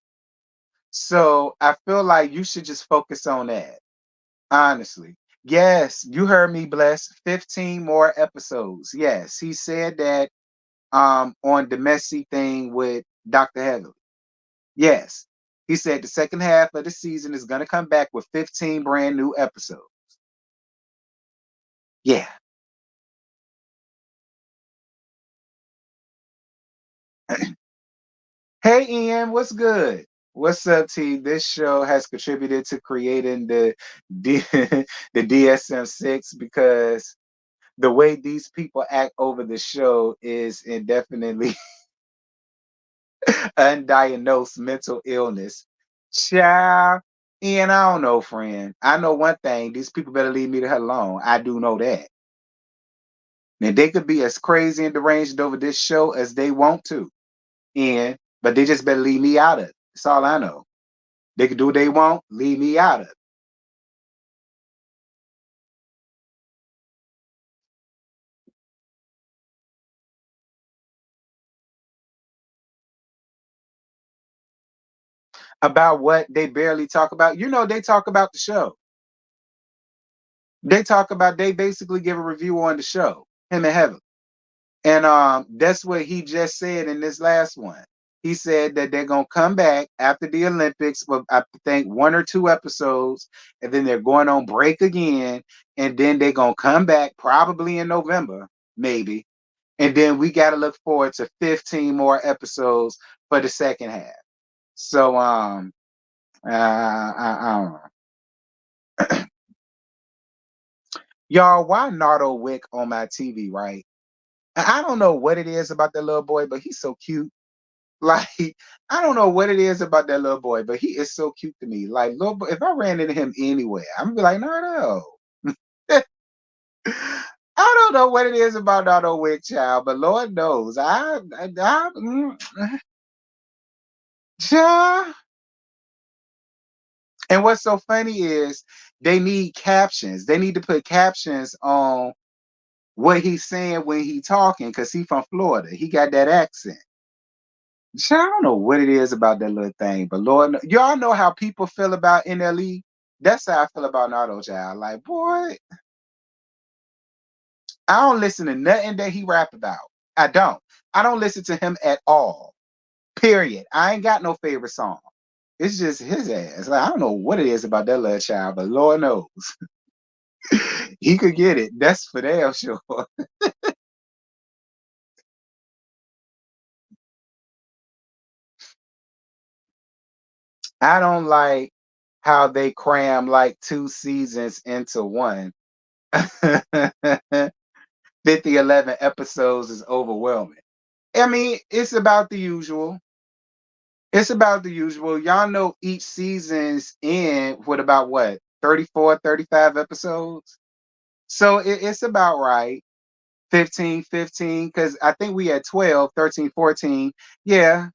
So I feel like you should just focus on that. Honestly. Yes, you heard me, Bless. 15 more episodes. Yes, he said that on the messy thing with Dr. Heather. Yes. He said the second half of the season is gonna come back with 15 brand new episodes. Yeah. Hey Ian, what's good? What's up, T? This show has contributed to creating the DSM-6 because the way these people act over the show is indefinitely undiagnosed mental illness. Child, Ian, I don't know, friend. I know one thing. These people better leave me the hell alone. I do know that. Now they could be as crazy and deranged over this show as they want to, Ian, but they just better leave me out of it. That's all I know. They can do what they want, leave me out of it. About what they barely talk about. You know, they talk about the show. They basically give a review on the show, him and Heaven. And that's what he just said in this last one. He said that they're gonna come back after the Olympics for I think 1 or 2 episodes, and then they're going on break again, and then they're gonna come back probably in November, maybe. And then we gotta look forward to 15 more episodes for the second half. So I don't know. Y'all, why Nardo Wick on my TV, right? I don't know what it is about that little boy, but he's so cute. Like, I don't know what it is about that little boy, but he is so cute to me. Like, little boy, if I ran into him anywhere, I'm gonna be like, Nardo. I don't know what it is about Nardo Wick, child, but Lord knows, child. And what's so funny is they need captions. They need to put captions on what he's saying when he talking, because he from Florida. He got that accent. I don't know what it is about that little thing, but Lord, y'all know how people feel about NLE. That's how I feel about Nardo, child. Like, boy, I don't listen to nothing that he rap about. I don't. I don't listen to him at all. Period. I ain't got no favorite song. It's just his ass. Like, I don't know what it is about that little child, but Lord knows he could get it. That's for damn sure. I don't like how they cram like two seasons into one. 50, 11 episodes is overwhelming. I mean, it's about the usual. It's about the usual. Y'all know each season's in with about what, 34, 35 episodes? So it's about right. 15, 15, because I think we had 12, 13, 14. Yeah,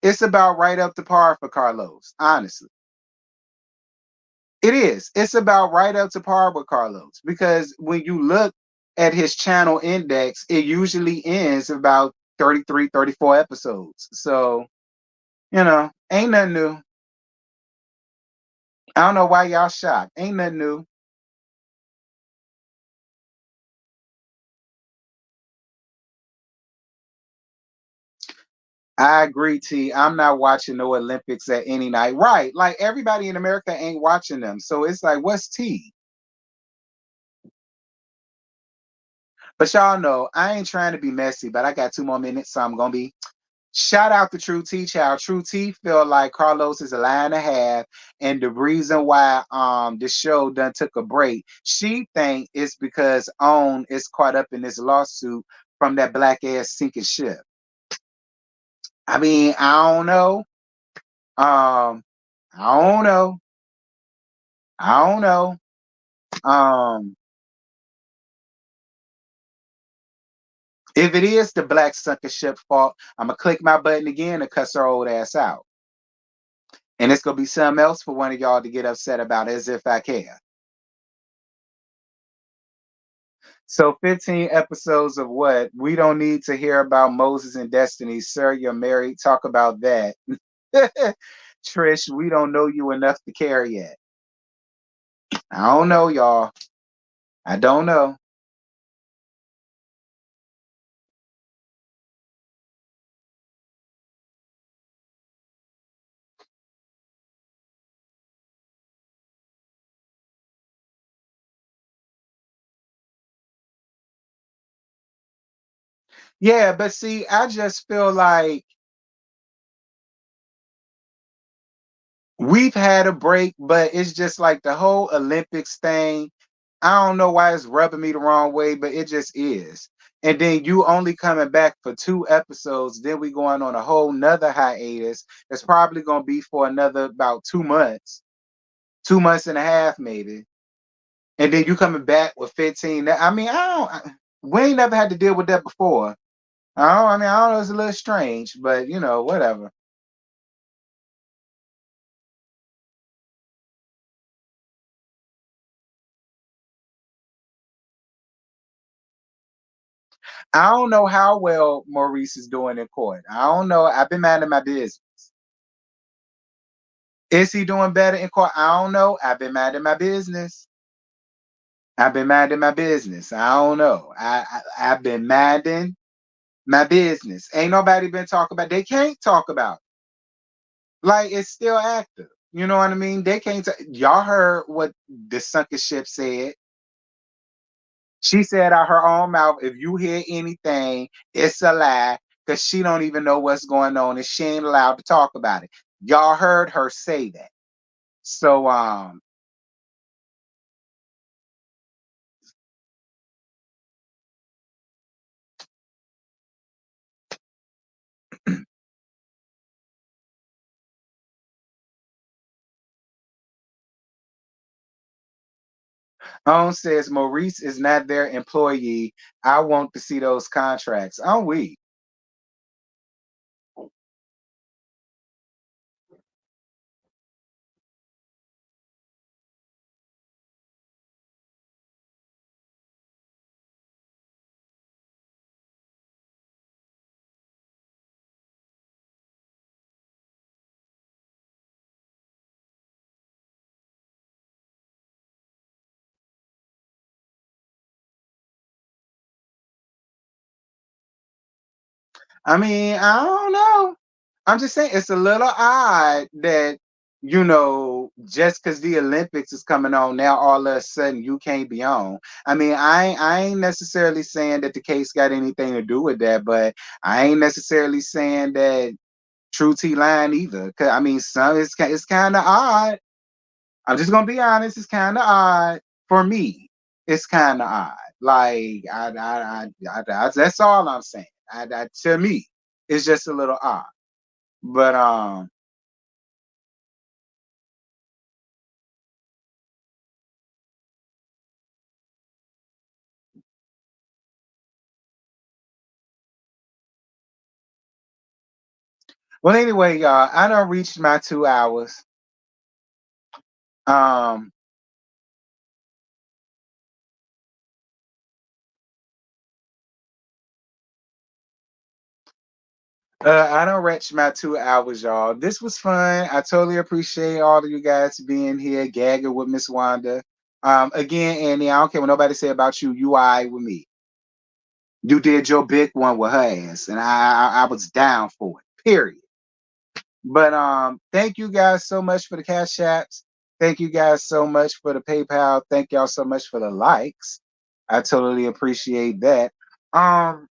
it's about right up to par for Carlos, honestly. It is. It's about right up to par with Carlos because when you look at his channel index, it usually ends about 33, 34 episodes. So, ain't nothing new. I don't know why y'all shocked. Ain't nothing new. I agree, T. I'm not watching no Olympics at any night. Right. Like everybody in America ain't watching them. So it's like, what's T? But y'all know I ain't trying to be messy, but I got 2 more minutes, so I'm gonna be. Shout out to True T Child. True T feel like Carlos is a lie and a half, and the reason why the show done took a break, she think it's because OWN is caught up in this lawsuit from that black ass sinking ship. I mean, I don't know. Um, I don't know. I don't know. Um, if it is the black sunken ship fault, I'm gonna click my button again and cuss her old ass out. And it's gonna be something else for one of y'all to get upset about as if I care. So 15 episodes of what? We don't need to hear about Moses and Destiny. Sir, you're married. Talk about that. Trish, we don't know you enough to care yet. I don't know, y'all. I don't know. Yeah, but see, I just feel like we've had a break, but it's just like the whole Olympics thing. I don't know why it's rubbing me the wrong way, but it just is. And then you only coming back for 2 episodes, then we going on a whole nother hiatus. It's probably gonna be for another about 2 months, 2 months and a half maybe. And then you coming back with 15. I mean, we ain't never had to deal with that before. I don't know, it's a little strange, but whatever. I don't know how well Maurice is doing in court. I don't know. I've been minding my business. Is he doing better in court? I don't know. I've been minding my business. I've been minding my business. I don't know. I've been minding my business. Ain't nobody been talking about. They can't talk about it. Like it's still active. You know what I mean? They can't. Y'all heard what the sunken ship said. She said out her own mouth, if you hear anything, it's a lie because she don't even know what's going on and she ain't allowed to talk about it. Y'all heard her say that. So says Maurice is not their employee. I want to see those contracts. Oh we. I mean, I don't know. I'm just saying it's a little odd that just because the Olympics is coming on now, all of a sudden you can't be on. I mean, I ain't necessarily saying that the case got anything to do with that, but I ain't necessarily saying that True T line either. Cause I mean, it's kind of odd. I'm just gonna be honest. It's kind of odd for me. It's kind of odd. Like that's all I'm saying. To me, it's just a little odd. But well, anyway, y'all, I done reached my 2 hours. Um, I done reached my 2 hours, y'all. This was fun. I totally appreciate all of you guys being here, gagging with Miss Wanda. Again, Annie, I don't care what nobody say about you. You all right with me. You did your big one with her ass, and I was down for it. Period. But thank you guys so much for the cash apps. Thank you guys so much for the PayPal. Thank y'all so much for the likes. I totally appreciate that. Um,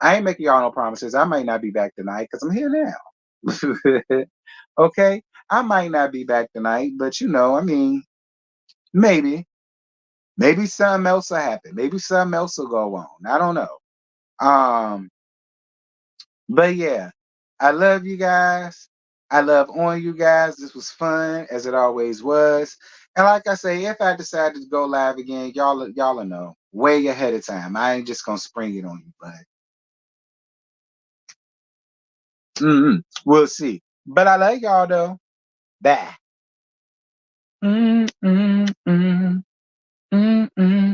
I ain't making y'all no promises. I might not be back tonight because I'm here now. Okay, I might not be back tonight, but I mean, maybe, maybe something else will happen. Maybe something else will go on. I don't know. Um, But yeah, I love you guys. I love on you guys. This was fun as it always was. And like I say, if I decide to go live again, y'all will know way ahead of time. I ain't just gonna spring it on you, but we'll see. But I love y'all though. Bye. Mm, mm, mm, mm, mm.